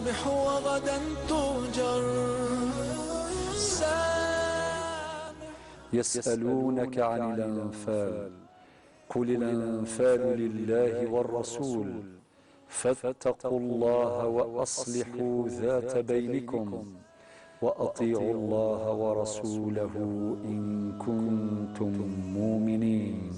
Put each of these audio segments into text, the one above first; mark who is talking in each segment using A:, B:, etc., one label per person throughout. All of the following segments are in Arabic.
A: وغدا تهجر.
B: يسألونك عن الأنفال، قل الأنفال لله والرسول، فاتقوا الله وأصلحوا ذات بينكم، وأطيعوا الله ورسوله إن كنتم مؤمنين.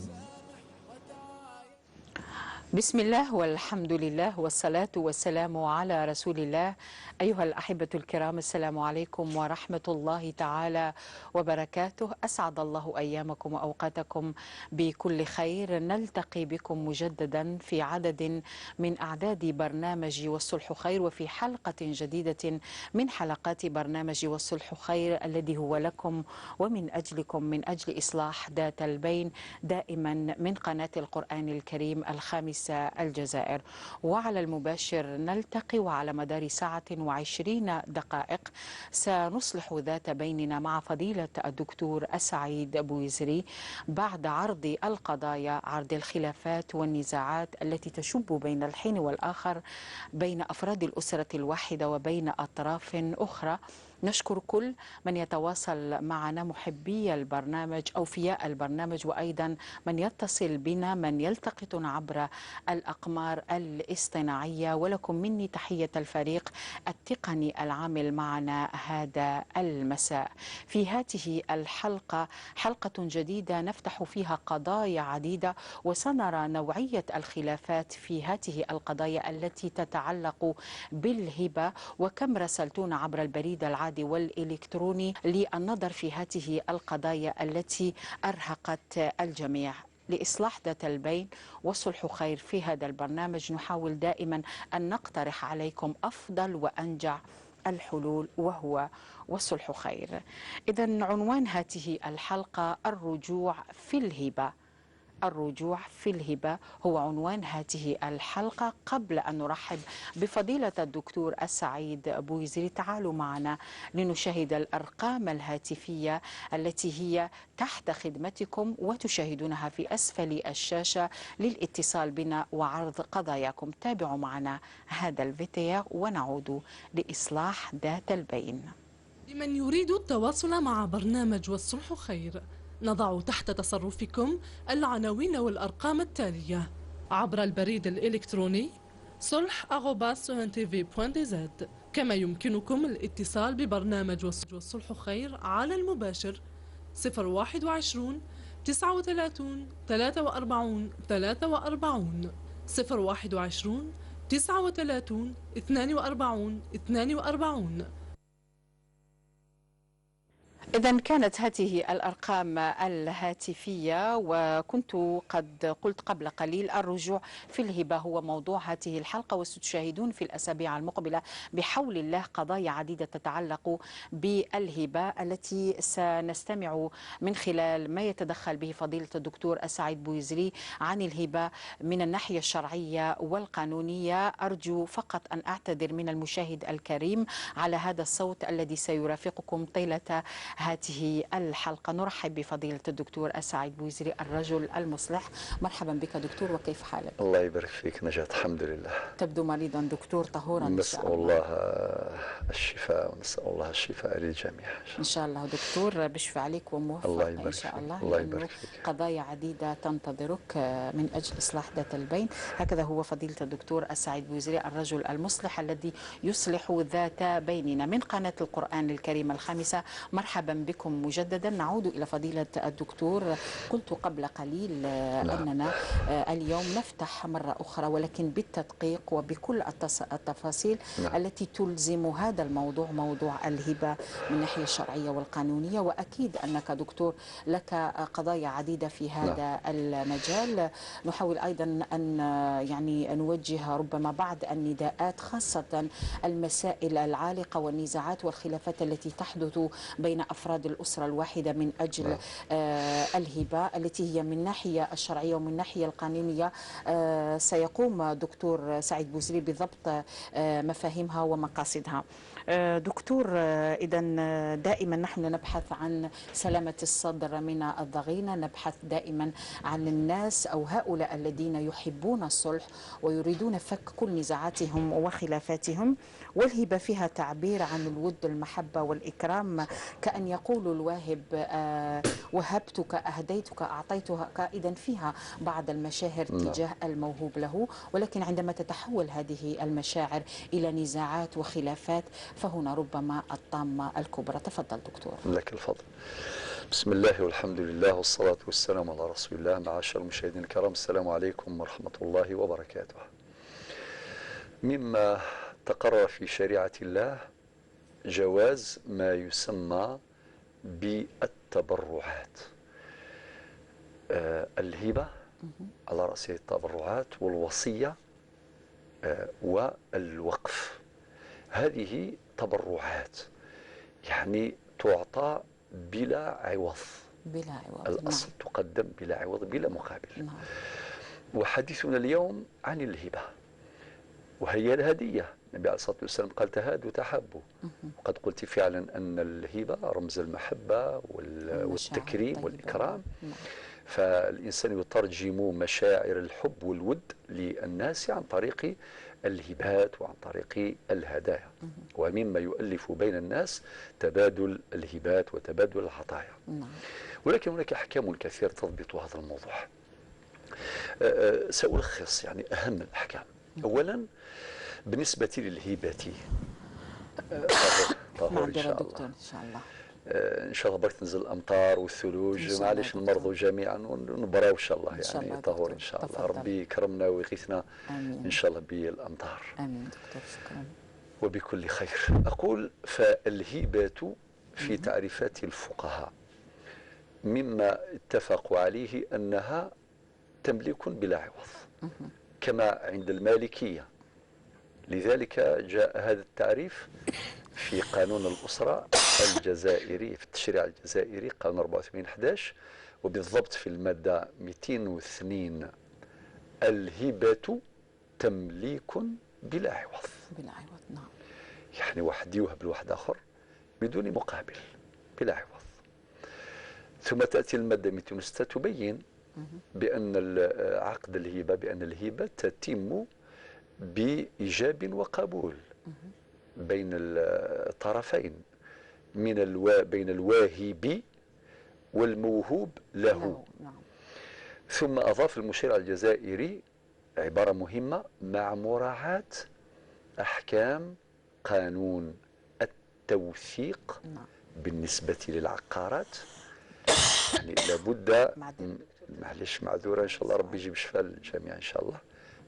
C: بسم الله والحمد لله والصلاة والسلام على رسول الله. أيها الأحبة الكرام، السلام عليكم ورحمة الله تعالى وبركاته. أسعد الله أيامكم وأوقاتكم بكل خير. نلتقي بكم مجددا في عدد من أعداد برنامج والصلح خير، وفي حلقة جديدة من حلقات برنامج والصلح خير الذي هو لكم ومن أجلكم من أجل إصلاح ذات البين، دائما من قناة القرآن الكريم الخامسة الجزائر. وعلى المباشر نلتقي، وعلى مدار ساعة و20 دقائق سنصلح ذات بيننا مع فضيلة الدكتور السعيد بويزري بعد عرض القضايا، عرض الخلافات والنزاعات التي تشب بين الحين والآخر بين أفراد الأسرة الواحدة وبين أطراف أخرى. نشكر كل من يتواصل معنا، محبي البرنامج، أوفياء البرنامج، وأيضا من يتصل بنا، من يلتقطنا عبر الأقمار الاصطناعية. ولكم مني تحية الفريق التقني العامل معنا هذا المساء. في هذه الحلقة، حلقة جديدة نفتح فيها قضايا عديدة، وسنرى نوعية الخلافات في هذه القضايا التي تتعلق بالهبة، وكم رسلتونا عبر البريد العادي والإلكتروني للنظر في هذه القضايا التي أرهقت الجميع. لإصلاح ذات البين والصلح خير في هذا البرنامج نحاول دائما أن نقترح عليكم أفضل وأنجع الحلول، وهو والصلح خير. إذن عنوان هذه الحلقة الرجوع في الهبة. الرجوع في الهبة هو عنوان هذه الحلقة. قبل أن نرحب بفضيلة الدكتور السعيد بويزري، تعالوا معنا لنشاهد الأرقام الهاتفية التي هي تحت خدمتكم وتشاهدونها في أسفل الشاشة للاتصال بنا وعرض قضاياكم. تابعوا معنا هذا الفيديو ونعود لإصلاح ذات البين.
D: لمن يريد التواصل مع برنامج والصلح خير، نضع تحت تصرفكم العناوين والأرقام التالية عبر البريد الإلكتروني صلح@suntv.dz. كما يمكنكم الاتصال ببرنامج والصلح خير على المباشر 021 39 43 43 021 39 42 42.
C: إذن كانت هذه الأرقام الهاتفية، وكنت قد قلت قبل قليل الرجوع في الهبة هو موضوع هذه الحلقة، وستشاهدون في الأسابيع المقبلة بحول الله قضايا عديدة تتعلق بالهبة التي سنستمع من خلال ما يتدخل به فضيلة الدكتور السعيد بويزري عن الهبة من الناحية الشرعية والقانونية. أرجو فقط أن أعتذر من المشاهد الكريم على هذا الصوت الذي سيرافقكم طيلة هذه الحلقة. نرحب بفضيلة الدكتور السعيد بويزري الرجل المصلح. مرحبا بك دكتور، وكيف حالك؟
E: الله يبارك فيك نجاة، الحمد لله.
C: تبدو مريضا دكتور، طهورا إن شاء
E: نسأل الله الشفاء، ونسأل الله الشفاء للجميع
C: إن شاء الله. دكتور بشفى عليك وموفق
E: الله يبارك
C: إن شاء الله.
E: الله يبارك فيك.
C: قضايا عديدة تنتظرك من أجل إصلاح ذات البين. هكذا هو فضيلة الدكتور السعيد بويزري الرجل المصلح الذي يصلح ذات بيننا من قناة القرآن الكريم الخامسة. مرحبا بكم مجددا. نعود إلى فضيلة الدكتور. قلت قبل قليل أننا اليوم نفتح مرة أخرى، ولكن بالتدقيق وبكل التفاصيل التي تلزم هذا الموضوع، موضوع الهبة من الناحية الشرعية والقانونية. وأكيد أنك دكتور لك قضايا عديدة في هذا المجال. نحاول أيضا أن يعني نوجه ربما بعض النداءات، خاصة المسائل العالقة والنزاعات والخلافات التي تحدث بين أفراد أفراد الأسرة الواحدة من أجل الهبة التي هي من ناحية الشرعية ومن ناحية القانونية. سيقوم دكتور سعيد بوزري بضبط مفاهيمها ومقاصدها. دكتور، إذا دائما نحن نبحث عن سلامة الصدر من الضغينة، نبحث دائما عن الناس أو هؤلاء الذين يحبون الصلح ويريدون فك كل نزاعاتهم وخلافاتهم، والهبة فيها تعبير عن الود المحبة والإكرام، كأن يقول الواهب وهبتك أهديتك أعطيتك، إذا فيها بعض المشاعر تجاه الموهوب له. ولكن عندما تتحول هذه المشاعر إلى نزاعات وخلافات فهنا ربما الطامة الكبرى. تفضل دكتور.
E: لك الفضل. بسم الله والحمد لله والصلاة والسلام على رسول الله. معاشر المشاهدين الكرام، السلام عليكم ورحمة الله وبركاته. مما تقرر في شريعة الله جواز ما يسمى بالتبرعات. الهبة على رأسها التبرعات والوصية والوقف. هذه تبرعات يعني تعطى بلا عوض. بلا عوض. الأصل تقدم بلا عوض بلا مقابل. وحديثنا اليوم عن الهبة، وهي الهدية. النبي عليه الصلاة والسلام قال تهادوا تحبوا. وقد قلت فعلا أن الهبة رمز المحبة والتكريم والإكرام. فالإنسان يترجم مشاعر الحب والود للناس عن طريق الهبات وعن طريق الهدايا. ومما يؤلف بين الناس تبادل الهبات وتبادل العطايا. ولكن هناك أحكام كثيرة تضبط هذا الموضوع. سألخص يعني أهم الأحكام. أولا بالنسبة للهبة، طهور إن شاء الله. إن شاء الله ان شاء الله برك تنزل الامطار والثلوج، معليش نمرضوا جميعا ونبراو ان شاء الله، يعني طهور ان شاء الله. ربي يكرمنا ويغيثنا ان شاء الله بالامطار. امين دكتور، شكرا. وبكل خير. اقول فالهبة في تعريفات الفقهاء مما اتفقوا عليه انها تملك بلا عوض كما عند المالكية. لذلك جاء هذا التعريف في قانون الأسرة الجزائري، في التشريع الجزائري قانون 84/11، وبالضبط في المادة 202: الهبة تمليك بلا عوض. بلا عوض، نعم. يعني واحد يوهب لواحد آخر بدون مقابل بلا عوض. ثم تأتي المادة 206 تبين بأن عقد الهبة، بأن الهبة تتم بإيجاب وقبول بين الطرفين، بين الواهب والموهوب له. ثم أضاف المشرع الجزائري عبارة مهمة: مع مراعاة أحكام قانون التوثيق بالنسبة للعقارات. يعني لابد، معلش معذورة إن شاء الله، ربي يجيب شفاء للجميع إن شاء الله،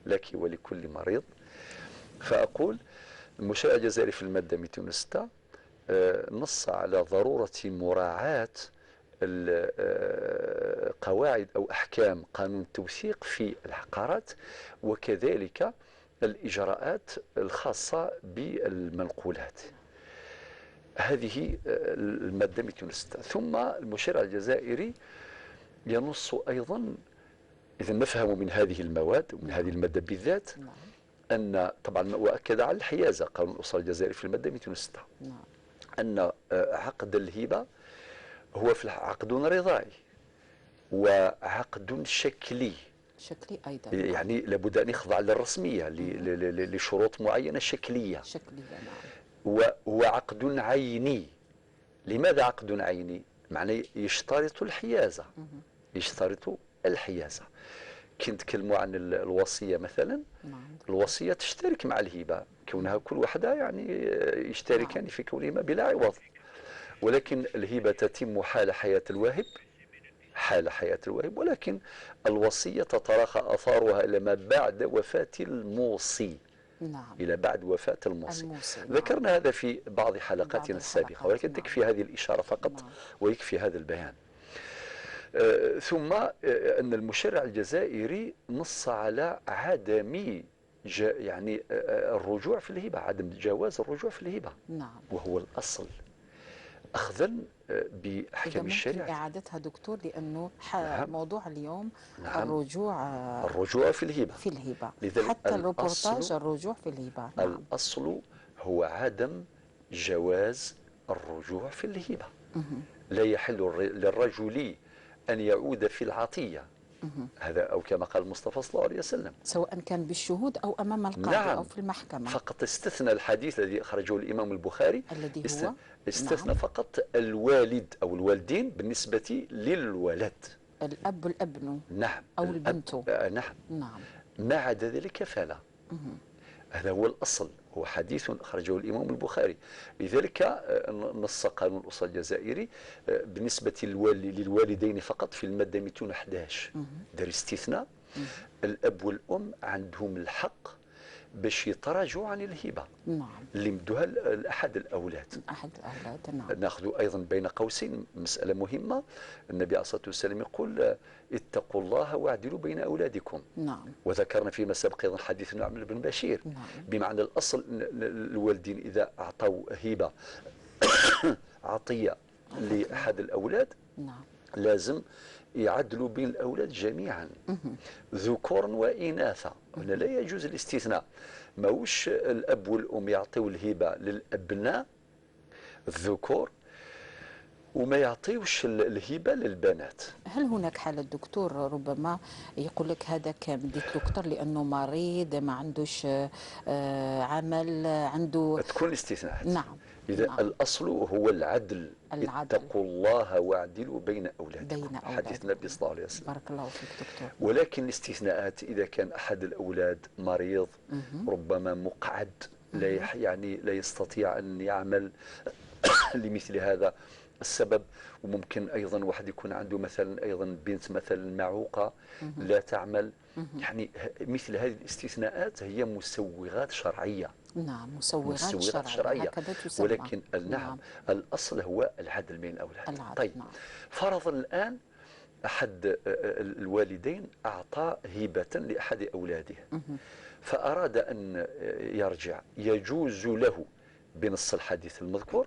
E: لك ولكل مريض. فأقول المشرع الجزائري في المادة 206 نص على ضرورة مراعاة قواعد أو أحكام قانون التوثيق في العقارات، وكذلك الإجراءات الخاصة بالمنقولات. هذه المادة 206. ثم المشرع الجزائري ينص أيضا، إذا نفهم من هذه المواد ومن هذه المادة بالذات، أن طبعا وأكد على الحيازة قانون الأسرة الجزائري في المادة 206 أن عقد الهبة هو في عقد رضاعي وعقد شكلي أيضا، يعني لابد أن يخضع للرسمية لشروط معينة شكلية. وعقد عيني. لماذا عقد عيني؟ معناه يشترط الحيازة، يشترط الحيازة. كي نتكلموا عن الوصية مثلا، الوصية تشترك مع الهبة كونها كل واحدة يعني يشتركان في كونهما بلا عوض، ولكن الهبة تتم حال حياة الواهب، حال حياة الواهب، ولكن الوصية تتراخى أثارها إلى ما بعد وفاة الموصي. إلى بعد وفاة الموصي. ذكرنا هذا في بعض حلقاتنا السابقة، ولكن تكفي هذه الإشارة فقط ويكفي هذا البيان. ثم أن المشرع الجزائري نص على عدم يعني الرجوع في الهبة، عدم جواز الرجوع في الهبة، وهو الأصل. أخذا بأحكام الشريعة.
C: إعادتها دكتور لأنه
E: نعم.
C: موضوع اليوم
E: نعم.
C: الرجوع
E: في الهبة.
C: في الهبة،
E: الأصل
C: حتى الروبورتاج الرجوع في الهبة. نعم.
E: الأصل هو عدم جواز الرجوع في الهبة. لا يحل للرجل أن يعود في العطية، هذا أو كما قال المصطفى صلى الله عليه وسلم،
C: سواء كان بالشهود أو أمام القاضي. نعم. أو في المحكمة.
E: فقط استثنى الحديث الذي أخرجه الإمام البخاري
C: الذي هو
E: استثنى
C: نعم.
E: فقط الوالد أو الوالدين بالنسبة للولد،
C: الأب والابن.
E: نعم.
C: أو البنت.
E: نعم.
C: نعم.
E: ما عدا ذلك فلا. هذا هو الأصل، هو حديث أخرجه الإمام البخاري. لذلك نص قانون الأسرة الجزائري بالنسبة للوالدين فقط في المادة 211 دار استثناء. الأب والأم عندهم الحق باش يتراجعوا عن الهبة.
C: نعم.
E: اللي مدوها لأحد الأولاد.
C: أحد الأولاد. نعم.
E: ناخذ أيضا بين قوسين مسألة مهمة. النبي عليه الصلاة والسلام يقول اتقوا الله واعدلوا بين أولادكم.
C: نعم.
E: وذكرنا فيما سبق أيضا حديث نعمان بن بشير.
C: نعم.
E: بمعنى الأصل الوالدين إذا أعطوا هبة عطية لأحد الأولاد،
C: نعم،
E: لازم يعدلوا بين الأولاد جميعا ذكورا وإناثا. هنا لا يجوز الاستثناء، ماهوش الأب والأم يعطيوا الهبة للأبناء الذكور وما يعطيوش الهبة للبنات.
C: هل هناك حالة دكتور ربما يقول لك هذا كان بديت دكتور لأنه مريض ما عندوش عمل عنده
E: تكون استثناءات؟
C: نعم.
E: إذا
C: نعم.
E: الأصل هو العدل. اتقوا الله واعدلوا بين أولادكم، حديث النبي صلى الله عليه وسلم.
C: بارك الله فيك دكتور.
E: ولكن الاستثناءات إذا كان أحد الأولاد مريض ربما مقعد لا يعني لا يستطيع أن يعمل لمثل هذا السبب، وممكن أيضا واحد يكون عنده مثلا أيضا بنت مثلا معوقة لا تعمل، يعني مثل هذه الاستثناءات هي مسوغات شرعية.
C: نعم، مسوغات شرعية هكذا تسمى.
E: ولكن نعم الأصل هو العدل بين الأولاد.
C: العدل.
E: طيب
C: نعم.
E: فرضا الآن أحد الوالدين أعطى هبة لأحد أولاده فأراد أن يرجع، يجوز له بنص الحديث المذكور،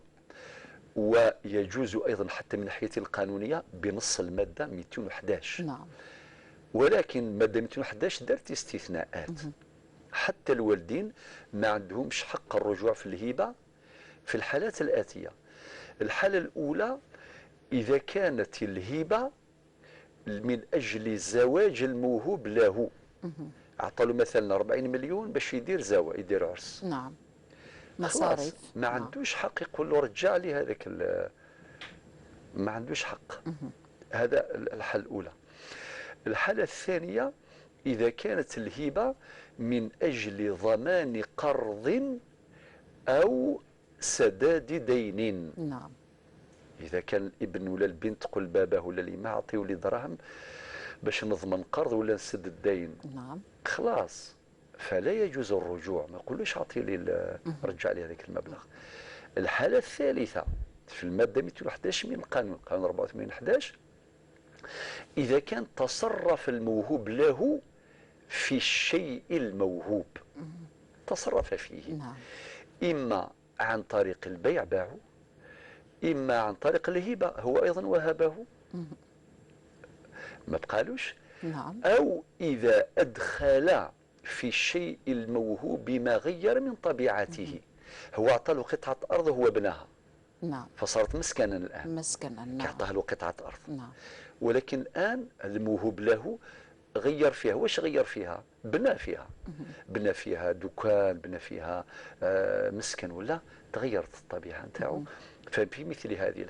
E: ويجوز أيضا حتى من ناحية القانونية بنص المادة 211.
C: نعم.
E: ولكن مادة 211 دارت استثناءات. حتى الوالدين ما عندهمش حق الرجوع في الهبة في الحالات الآتية. الحالة الأولى إذا كانت الهبة من أجل زواج الموهوب له، أعطى له مثلا 40 مليون باش يدير زواج، يدير عرس.
C: نعم. مصاريف.
E: ما عندوش حق يقول له رجع لي هذاك، ما عندوش حق. هذا الحالة الأولى. الحالة الثانية إذا كانت الهبة من أجل ضمان قرض أو سداد دين.
C: نعم.
E: إذا كان الابن ولا البنت تقول باباه ولا لي ما عطيو لي دراهم باش نضمن قرض ولا نسد الدين.
C: نعم.
E: خلاص فلا يجوز الرجوع، ما يقولوش اعطي لي رجع لي هذاك المبلغ. الحالة الثالثة في المادة 211 من القانون، قانون 84/11، إذا كان تصرف الموهوب له في الشيء الموهوب، تصرف فيه.
C: نعم.
E: إما عن طريق البيع باعه، إما عن طريق الهبة هو أيضا وهبه ما بقالوش.
C: نعم.
E: أو إذا أدخل في الشيء الموهوب ما غير من طبيعته، هو أعطى له قطعة أرض هو بناها.
C: نعم.
E: فصارت مسكنا الآن.
C: مسكنا. نعم.
E: أعطاه له قطعة أرض.
C: نعم.
E: ولكن الآن الموهوب له غير فيها. واش غير فيها؟ بنى فيها. بنى فيها دكان، بنى فيها مسكن، ولا تغيرت الطبيعة نتاعو. ففي مثل هذه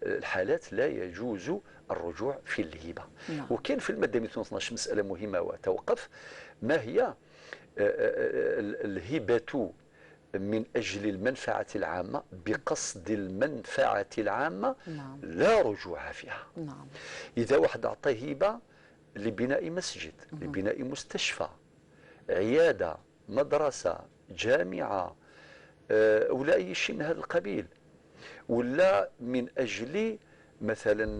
E: الحالات لا يجوز الرجوع في الهبة.
C: نعم.
E: وكان في المادة 212 مسألة مهمة وأتوقف، ما هي الهبة من أجل المنفعة العامة بقصد المنفعة العامة.
C: نعم.
E: لا رجوع فيها.
C: نعم.
E: إذا واحد أعطى هبة لبناء مسجد، لبناء مستشفى، عيادة، مدرسة، جامعة، ولا أي شيء من هذا القبيل، ولا من أجل مثلا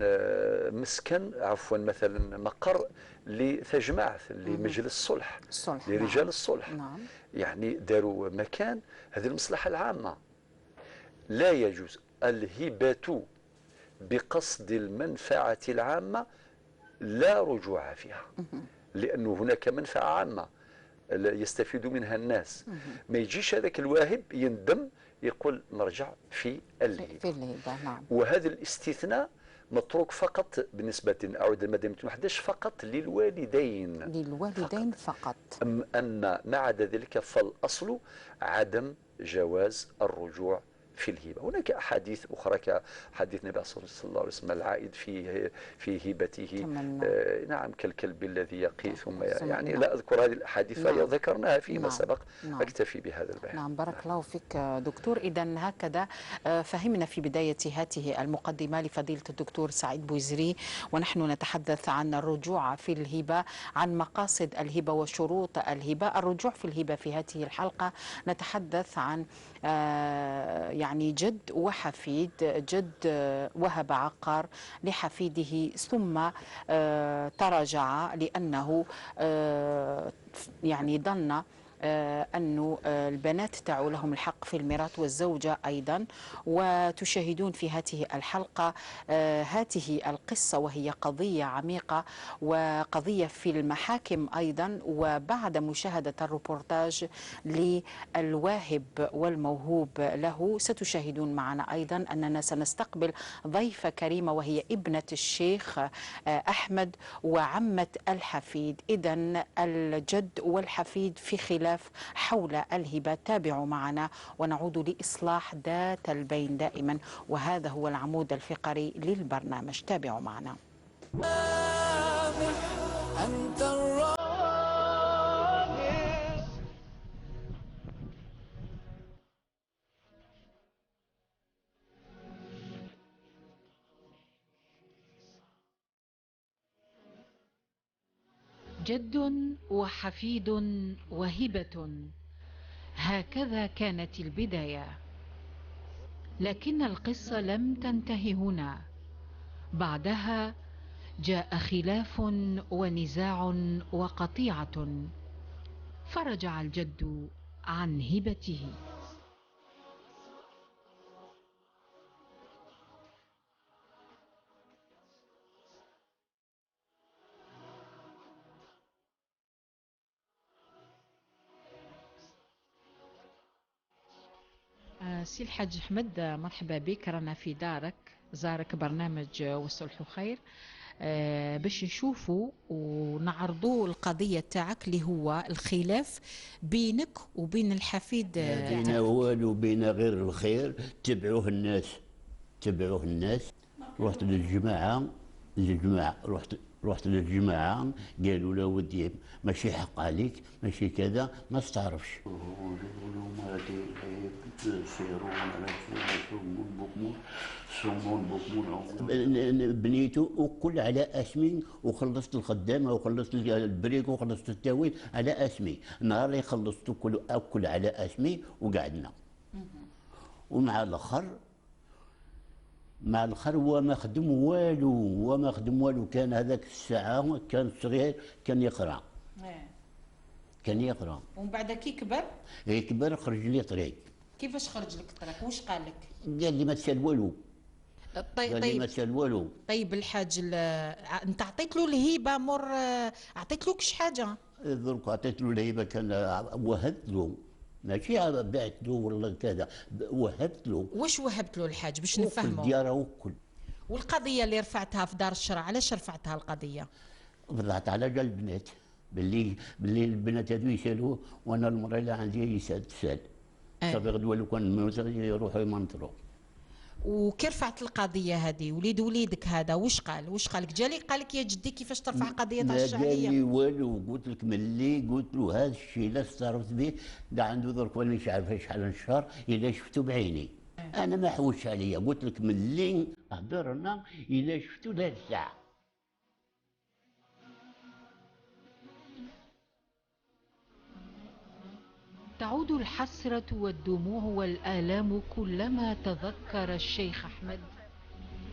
E: مسكن، عفوا مثلا مقر لتجمعث لمجلس الصلح، لرجال. نعم. الصلح.
C: نعم.
E: يعني داروا مكان هذه المصلحة العامة، لا يجوز. الهبة بقصد المنفعة العامة لا رجوع فيها، لأنه هناك منفعة عامة يستفيد منها الناس. ما يجيش هذاك الواهب يندم يقول نرجع في الهبة.
C: نعم.
E: وهذا الاستثناء متروك فقط بالنسبة، أعود المادة 11، فقط للوالدين
C: فقط.
E: أما ما عدا ذلك فالأصل عدم جواز الرجوع في الهبة. هناك أحاديث أخرى كحديث النبي صلى الله عليه وسلم العائد في هبته، نعم، كالكلب الذي يقي ثم يعني لا أذكر هذه الأحاديث، نعم. ذكرناها فيما سبق. نعم. أكتفي بهذا البيان.
C: نعم، بارك الله فيك دكتور. إذن هكذا فهمنا في بداية هذه المقدمة لفضيلة الدكتور سعيد بوزري، ونحن نتحدث عن الرجوع في الهبة، عن مقاصد الهبة وشروط الهبة. الرجوع في الهبة في هذه الحلقة نتحدث عن يعني جد وحفيد. جد وهب عقار لحفيده ثم تراجع لأنه يعني ظن أن البنات تعو لهم الحق في الميراث والزوجة أيضا. وتشاهدون في هذه الحلقة هذه القصة، وهي قضية عميقة وقضية في المحاكم أيضا. وبعد مشاهدة الروبورتاج للواهب والموهوب له ستشاهدون معنا أيضا أننا سنستقبل ضيفة كريمة، وهي ابنة الشيخ أحمد وعمة الحفيد. إذن الجد والحفيد في خلاف حول الهبة. تابعوا معنا ونعود لإصلاح ذات البين دائما، وهذا هو العمود الفقري للبرنامج. تابعوا معنا.
A: أنت الرئيس.
C: جد وحفيد وهبة، هكذا كانت البداية. لكن القصة لم تنتهي هنا. بعدها جاء خلاف ونزاع وقطيعة، فرجع الجد عن هبته. سي الحاج أحمد، مرحبا بك. رانا في دارك، زارك برنامج والصلح خير باش نشوفوا ونعرضوا القضية تاعك اللي هو الخلاف بينك وبين الحفيد.
F: بين والو بين غير الخير. تبعوه الناس. رحت للجماعة رحت للجماعة، قالوا له ودي ماشي حق عليك، ماشي كذا، ما استعرفش. بنيته وكل على اسمي، وخلصت الخدامه وخلصت البريك وخلصت التاويل على اسمي. نهار اللي خلصت كل على اسمي وقعدنا. ومع الاخر هو ما خدم والو. كان هذاك الساعه كان صغير، كان يقرا.
C: ومن بعد كي
F: كبر خرج لي طريق.
C: كيفاش خرج لك طريق؟ واش قال لك؟
F: قال لي ما تسال والو.
C: طيب الحاج، انت عطيت له الهبه عطيت له كش حاجه؟
F: درك عطيت له الهبه، كان وهبت له، ماشي بعت له ولا كذا، وهبت له.
C: واش وهبت له الحاج باش نفهموا؟
F: دياره وكل.
C: والقضيه اللي رفعتها في دار الشرع، علاش رفعتها القضيه؟
F: رفعت على جال البنات، باللي البنات هذو يسالوه، وانا المراه اللي عندي تسال. صافي غدوه لو كان يروحوا يمنطروا.
C: وكي رفعت القضيه هذه وليدك هذا واش قال لك؟ جالي قال لك يا جدي كيفاش ترفع قضيه تاع الشعبيه؟
F: ما قال لي والو. قلت لك ملي قلت له هذا الشيء لا استعرفت به، لا عنده درك ولا عارف شحال من شهر الا شفتو بعيني. انا ما حوش عليا، قلت لك ملي حضرنا الا شفتو لا الساعه.
C: تعود الحسرة والدموع والآلام كلما تذكر الشيخ أحمد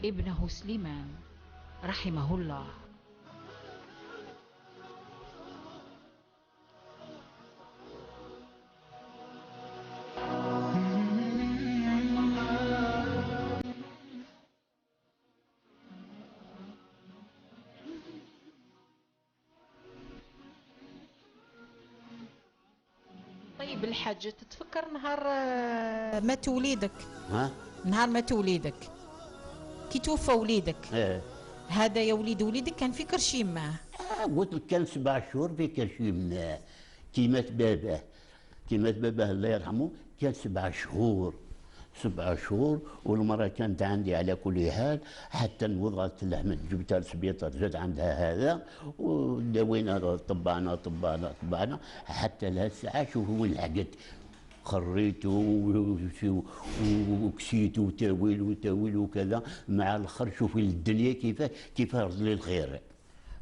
C: ابنه سليمان رحمه الله. طيب الحاج، تتفكر نهار مات وليدك؟
F: ها؟
C: نهار مات وليدك كي توفى وليدك، هذا يا وليدك كان في كرشيم معاه؟
F: قلت لك كان 7 شهور في كرشيم كي مات باباه الله يرحمه، كان 7 شهور. 7 شهور، والمرأة كانت عندي على كل حال، حتى وضعت اللحم جبتها للسبيطار زاد عندها هذا، وداوينا طبعنا حتى لهذه الساعة. شوفوا وين لحقت، خريته وكسيته وتاويل وكذا، مع الاخر شوفي الدنيا كيف رد لي الخير.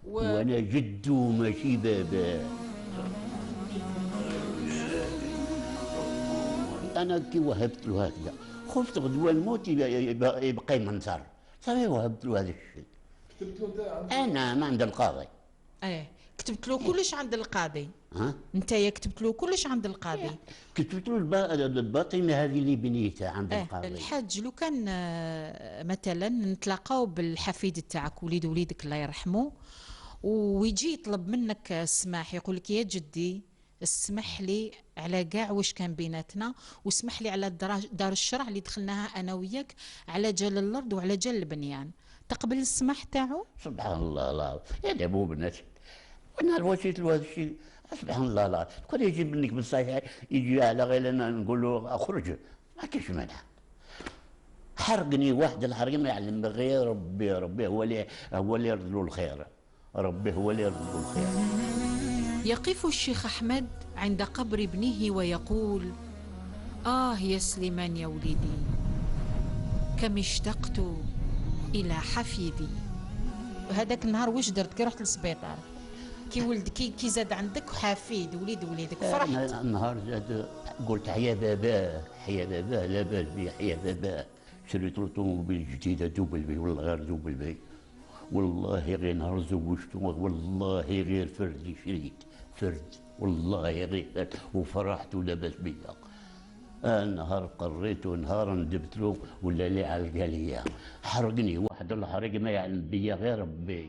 F: وانا جدو ماشي بابا. انا كي وهبت له هكذا خفت غدوه الموت يبقى يمنصر، صافي وهبت له هذا الشيء. كتبت له انا ما عند القاضي.
C: كتبت له كلش عند القاضي. انت كتبت له كلش عند القاضي.
F: كتبت له الباطنه هذه اللي بنيتها عند القاضي.
C: الحاج، لو كان مثلا نتلاقاو بالحفيد تاعك وليدك الله يرحمه، ويجي يطلب منك السماح، يقول لك يا جدي اسمح لي على كاع واش كان بيناتنا، واسمح لي على دار الشرع اللي دخلناها انا وياك على جال الارض وعلى جال البنيان، تقبل السماح تاعو؟
F: سبحان الله. لا يا ابو بنات، وانا وجيت له هذا الشيء سبحان الله. لا كون يجي منك بالصحيح يجي على غير انا نقول له اخرج، ما كاينش مانع. حرقني واحد الحرق ما يعلم غير ربي هو اللي يرد له الخير. ربي هو اللي يرد له الخير.
C: يقف الشيخ أحمد عند قبر ابنه ويقول: يا سليمان يا وليدي، كم اشتقت إلى حفيدي. وهذاك النهار واش درت كي رحت للسبيطار؟ كي زاد عندك حفيد وليدك فرحت؟
F: النهار زاد قلت حيا بابا لا باس بي، حيا بابا. شريت له طوموبيل جديده دوبل والله غير دوبل، والله غير نهار زوجته، والله غير فرد شريت فرد، والله غير فرد وفرحت ولاباس بيا. نهار قريت ونهار ندبت له ولا لي على القاليه، حرقني واحد الحرق ما يعلم بيا غير ربي.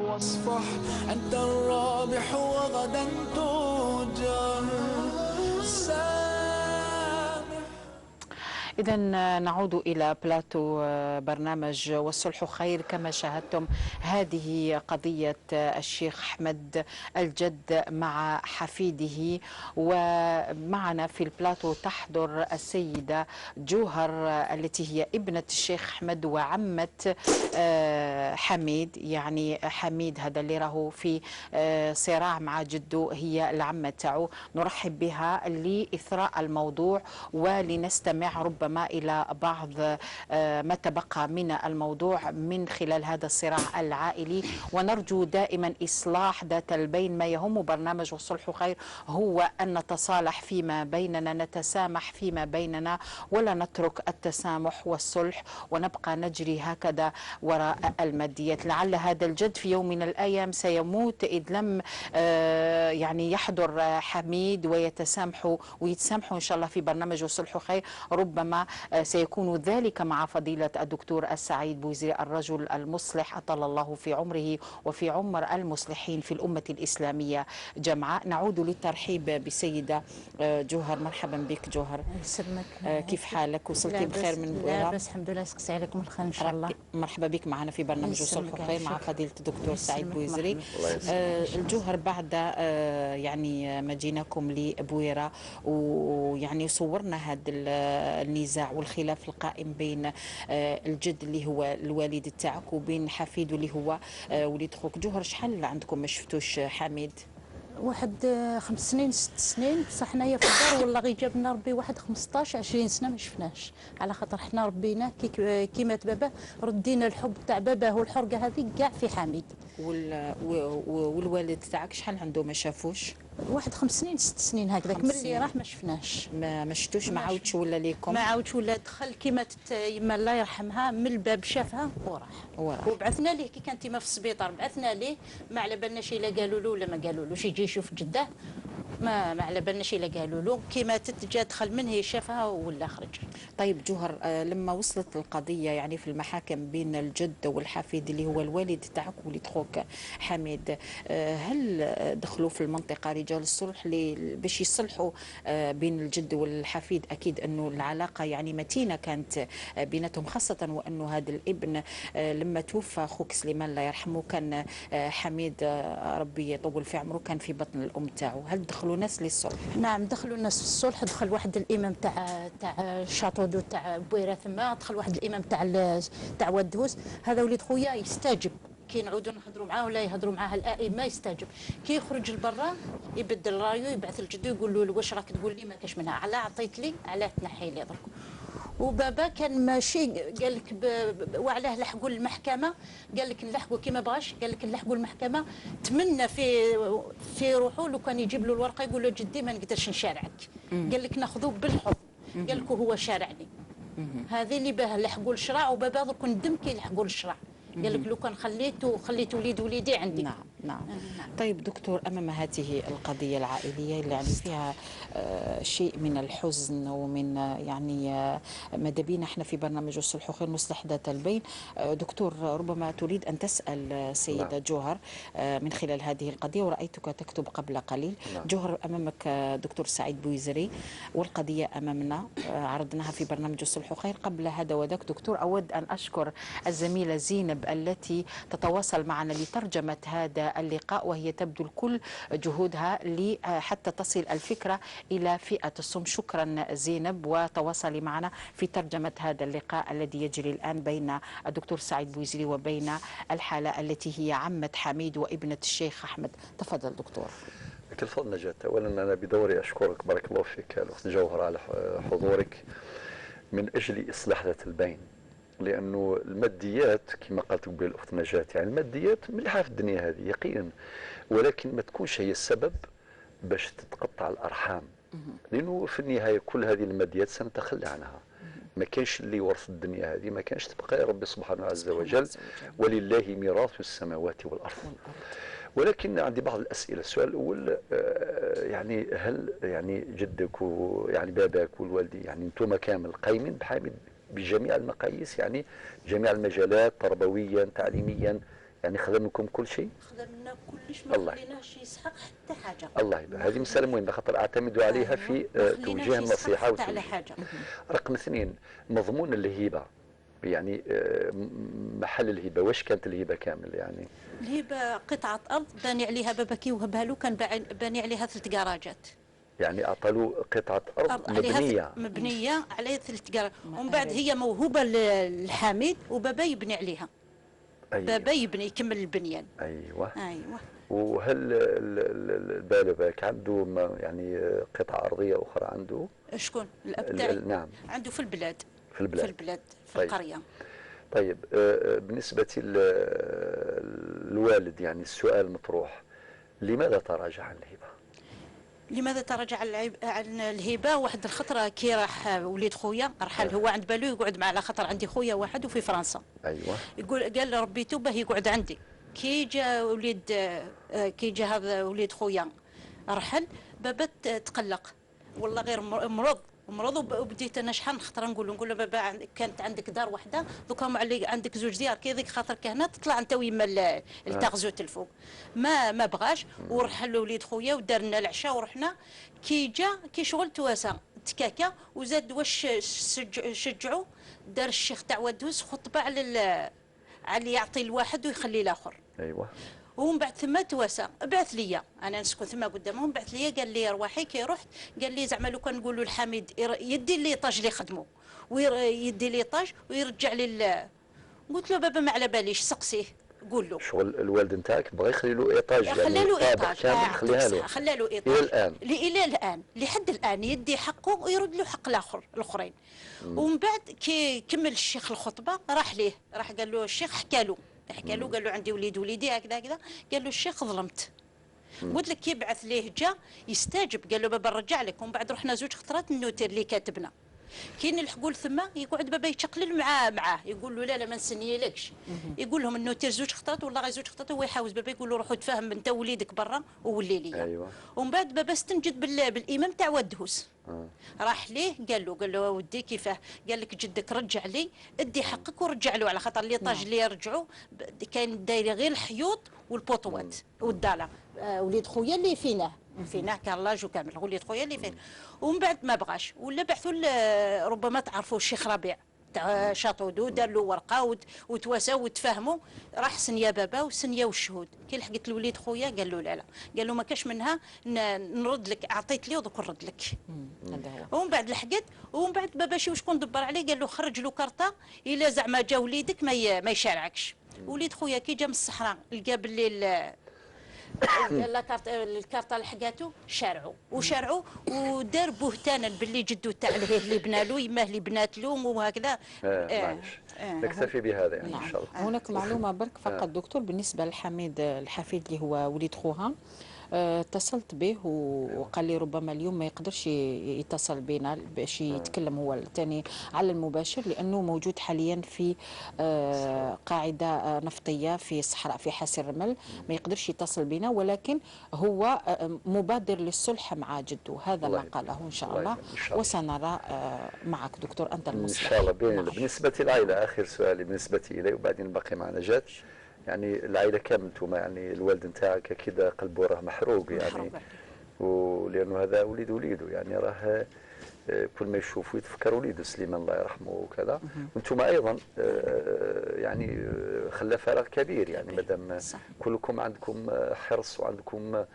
A: واصفح أنت الرابح وغدا تؤجر.
C: إذا نعود إلى بلاتو برنامج والصلح خير. كما شاهدتم هذه قضية الشيخ أحمد الجد مع حفيده، ومعنا في البلاتو تحضر السيدة جوهر التي هي ابنة الشيخ أحمد وعمة حميد. يعني حميد هذا اللي راهو في صراع مع جده، هي العمة تاعو. نرحب بها لإثراء الموضوع ولنستمع ربما إلى بعض ما تبقى من الموضوع من خلال هذا الصراع العائلي، ونرجو دائما إصلاح ذات البين. ما يهم برنامج والصلح خير هو أن نتصالح فيما بيننا، نتسامح فيما بيننا، ولا نترك التسامح والصلح ونبقى نجري هكذا وراء الماديات. لعل هذا الجد في يوم من الأيام سيموت إذ لم يعني يحضر حميد ويتسامحوا إن شاء الله في برنامج والصلح خير. ربما سيكون ذلك مع فضيلة الدكتور السعيد بوزيري، الرجل المصلح أطال الله في عمره وفي عمر المصلحين في الأمة الإسلامية جمعاء. نعود للترحيب بالسيدة جوهر. مرحبا بك جوهر.
G: يسلمك.
C: كيف حالك؟ وصلتي بخير من بويرة؟
G: لا بس الحمد لله، يسقسي عليكم الخير ان شاء الله.
C: مرحبا بك معنا في برنامج والصلح خير مع فضيلة الدكتور سعيد بوزيري. الجوهر، بعد يعني ما جيناكم لبويرة ويعني صورنا هذا النزاع والخلاف القائم بين الجد اللي هو الوالد تاعك وبين حفيده اللي هو وليد خوك. جوهر، شحال عندكم ما شفتوش حميد؟
G: واحد 5 سنين 6 سنين، بصح حنايا في الدار والله غير جابنا ربي واحد 15 20 سنه ما شفناش، على خاطر حنا ربيناه كي مات باباه، ردينا الحب تاع باباه والحرقه هذه كاع في حميد.
C: والوالد تاعك شحال عنده ما شافوش؟
G: واحد 5 سنين 6 سنين هكذاك، من اللي راح ما شفناش.
C: ما شفتوش، ما عاودش ولا ليكم؟
G: ما عاودش ولا دخل كيما يما الله يرحمها من الباب شافها وراح. وبعثنا ليه كي كانت يما في السبيطار، بعثنا ليه ما على بالناش الا قالوا له ولا ما قالولوش يجي يشوف جده، ما على بالناش الا قالوا له. كيما جا دخل من هي شافها ولا خرج.
C: طيب جوهر، لما وصلت القضيه يعني في المحاكم بين الجد والحفيد اللي هو الوالد تاعك وليد خوك حميد، هل دخلوا في المنطقه رجال الصلح باش يصلحوا بين الجد والحفيد؟ اكيد انه العلاقه يعني متينه كانت بيناتهم، خاصه وانه هذا الابن لما توفى اخوك سليمان الله يرحمه كان حميد ربي يطول في عمره كان في بطن الام تاعو. هل دخلوا ناس للصلح؟
G: نعم دخلوا الناس في الصلح. دخل واحد الامام تاع شاطودو تاع بويره ثما، دخل واحد الامام تاع ودهوس. هذا وليد خويا يستجب كي نعودوا نهضروا معاه ولا يهضروا معاه الائمه يستجب. كي يخرج لبرا يبدل رايه، يبعث لجدو يقول له واش راك تقول لي ما كاش منها، على عطيت لي علاه تنحي لي درك. وبابا كان ماشي قال لك وعلاه لحقوا المحكمه، قال لك نلحقوا كي ما بغاش، قال لك نلحقوا المحكمه. تمنى في روحه لو كان يجيب له الورقه يقول له جدي ما نقدرش نشارعك، قال لك ناخذوه بالحب، قال لك هو شارعني. هذه اللي باه لحقوا الشرع. وبابا درك ندم كي لحقوا الشرع، قال لك لو كان خليت وليدي عندي.
C: نعم. طيب دكتور، امام هذه القضيه العائليه اللي يعني فيها شيء من الحزن ومن يعني ماذا بينا احنا في برنامج الصلح وخير مصلح ذات البين، دكتور ربما تريد ان تسال سيده جوهر من خلال هذه القضيه، ورايتك تكتب قبل قليل. جوهر، امامك دكتور سعيد بويزري والقضيه امامنا، عرضناها في برنامج الصلح وخير. قبل هذا وذاك دكتور، اود ان اشكر الزميله زينب التي تتواصل معنا لترجمه هذا اللقاء، وهي تبذل كل جهودها حتى تصل الفكرة إلى فئة الصم. شكرا زينب، وتواصلي معنا في ترجمة هذا اللقاء الذي يجري الآن بين الدكتور سعيد بويزري وبين الحالة التي هي عمة حميد وابنة الشيخ أحمد. تفضل دكتور.
E: كل فضل نجاة. أولا أنا بدوري أشكرك بارك الله فيك الأخت جوهر على حضورك من أجل إصلاح ذات البين، لانه الماديات كما قالت قبل الاخت نجاة، يعني الماديات مليحه في الدنيا هذه يقينا، ولكن ما تكونش هي السبب باش تتقطع الارحام، لانه في النهايه كل هذه الماديات سنتخلى عنها. ما كانش اللي ورث الدنيا هذه ما كانش تبقى يا ربي سبحانه عز وجل، ولله ميراث السماوات والارض. ولكن عندي بعض الاسئله. السؤال الاول، يعني هل يعني جدك ويعني باباك والوالدي يعني انتم كامل قايمين بحامد بجميع المقاييس، يعني جميع المجالات تربويا تعليميا، يعني خدمكم كل شيء؟
G: خدمنا كلش، ما خليناش يسحق حتى حاجه.
E: الله يبارك. هذه مساله مهمه خاطر اعتمدوا عليها في توجيه النصيحه والتوجيه. رقم 2، مضمون الهبه، يعني محل الهبه، واش كانت الهبه كامل؟ يعني
G: الهبه قطعه ارض باني عليها بابا كي وهبها له، كان باني عليها 3 كراجات.
E: يعني اعطوا قطعه ارض
G: مبنيه عليها 3 كراجات، ومن بعد هي موهوبه للحميد وبابا يبني عليها. أيوة. بابا يبني يكمل البنيان.
E: ايوه. وهل باباك عنده يعني قطعه ارضيه اخرى عنده؟
G: شكون؟ الاب تاعي؟
E: نعم.
G: عنده في البلاد. في
E: طيب.
G: القريه.
E: طيب بالنسبه للوالد، يعني السؤال مطروح، لماذا تراجع عن الهبه؟
G: لماذا تراجع عن الهبه؟ واحد الخطره كي راح وليد خويا رحل، هو عند بالو يقعد مع، على خاطر عندي خويا واحد وفي فرنسا.
E: ايوه.
G: قال ربيتو باه يقعد عندي. كي جا هذا وليد خويا رحل، بابا تقلق والله غير مرض وبديت انا شحال نخطر نقول له بابا كانت عندك دار وحده، دوكا عندك 2 ديار، كي ذيك خاطرك هنا تطلع انت ويما التغزوت الفوق. ما بغاش، ورحل وليد خويا ودار لنا العشاء ورحنا. كي شغل تواسى تكاكا، وزاد واش شجعوا، دار الشيخ تاع ودوس خطبه على اللي يعطي الواحد ويخلي الاخر.
E: ايوه.
G: ومن بعد ثم تواسى بعث لي، انا نسكن ثم قدامهم، بعث لي قال لي رواحي. كي رحت قال لي زعما لو كان نقولوا الحميد يدي لي طاج اللي خدموا ويدي لي طاج ويرجع لي قلت له بابا ما على باليش، سقسيه قول له.
E: شغل الوالد نتاعك بغى يخلي له ايطاج،
G: خلى له ايطاج
E: خليها له،
G: خلى له ايطاج الى الان لحد الان يدي حقه ويرد له حق الاخرين. ومن بعد كي كمل الشيخ الخطبه راح قال له الشيخ حكى له قال له عندي وليدي هكذا قال له الشيخ ظلمت، قلت لك كي بعث ليه جا يستاجب، قال له بابا نرجع لك. ومن بعد رحنا زوج خطرات النوتير اللي كاتبنا، كاين الحقول ثما يقعد بابا يتشقلل معاه يقول له لا ما نسنيلكش. يقول لهم النوتير زوج خطرات والله غير زوج خطرات، هو يحاوز بابا يقول له روحوا تفاهم انت ووليدك برا وولي لي.
E: ايوه.
G: ومن بعد بابا استنجد بالامام تاع ودهوس. راح ليه قال له ودي كيفاه؟ قال لك جدك رجع لي ادي حقك ورجع له، على خاطر لي طاج اللي يرجعوا كاين دايره غير الحيوط والبوطوات والداله. وليد خويا اللي فيناه كارلاج وكامل، وليد خويا اللي فيه. ومن بعد ما بغاش ولا بعثوا ربما تعرفوا الشيخ ربيع تاع شاطودو، دار له ورقه وتواساو وتفاهموا. راح سنيا بابا وسنيا والشهود. كي لحقت الوليد خويا قال له لا قال له ما كاش منها نرد لك، اعطيت لي ودرك نرد لك. ومن بعد لحقت. ومن بعد بابا شكون دبر عليه قال له خرج له كارطه الا زعما جا وليدك ما يشارعكش. وليد خويا كي جا من الصحراء لقى بالليل الكارطه لحقاتو شارعوا ودار بهتانا باللي جدو تاع اللي بنا له يماه اللي بنات له وهكذا.
E: معليش نكتفي بهذا يعني ان شاء الله.
C: هناك معلومه برك فقط دكتور بالنسبه لحميد الحفيد اللي هو وليد خوها. اتصلت به وقال لي ربما اليوم ما يقدرش يتصل بنا باش يتكلم هو الثاني على المباشر، لانه موجود حاليا في قاعده نفطيه في الصحراء في حاسر الرمل، ما يقدرش يتصل بنا، ولكن هو مبادر للصلح مع جده. هذا ما قاله ان شاء الله وسنرى معك دكتور انت المصلح
E: ان شاء الله. بالنسبه للعائله اخر سؤالي بالنسبه الي وبعدين باقي مع نجاة. يعني العائله كامل انتم يعني الوالد نتاعك كذا قلبه راه محروق يعني، ولانه هذا وليده يعني راه كل ما يشوفوا يتفكر وليده سليمان الله يرحمه وكذا. وانتم ايضا يعني خلى فراغ كبير يعني مادام كلكم عندكم حرص وعندكم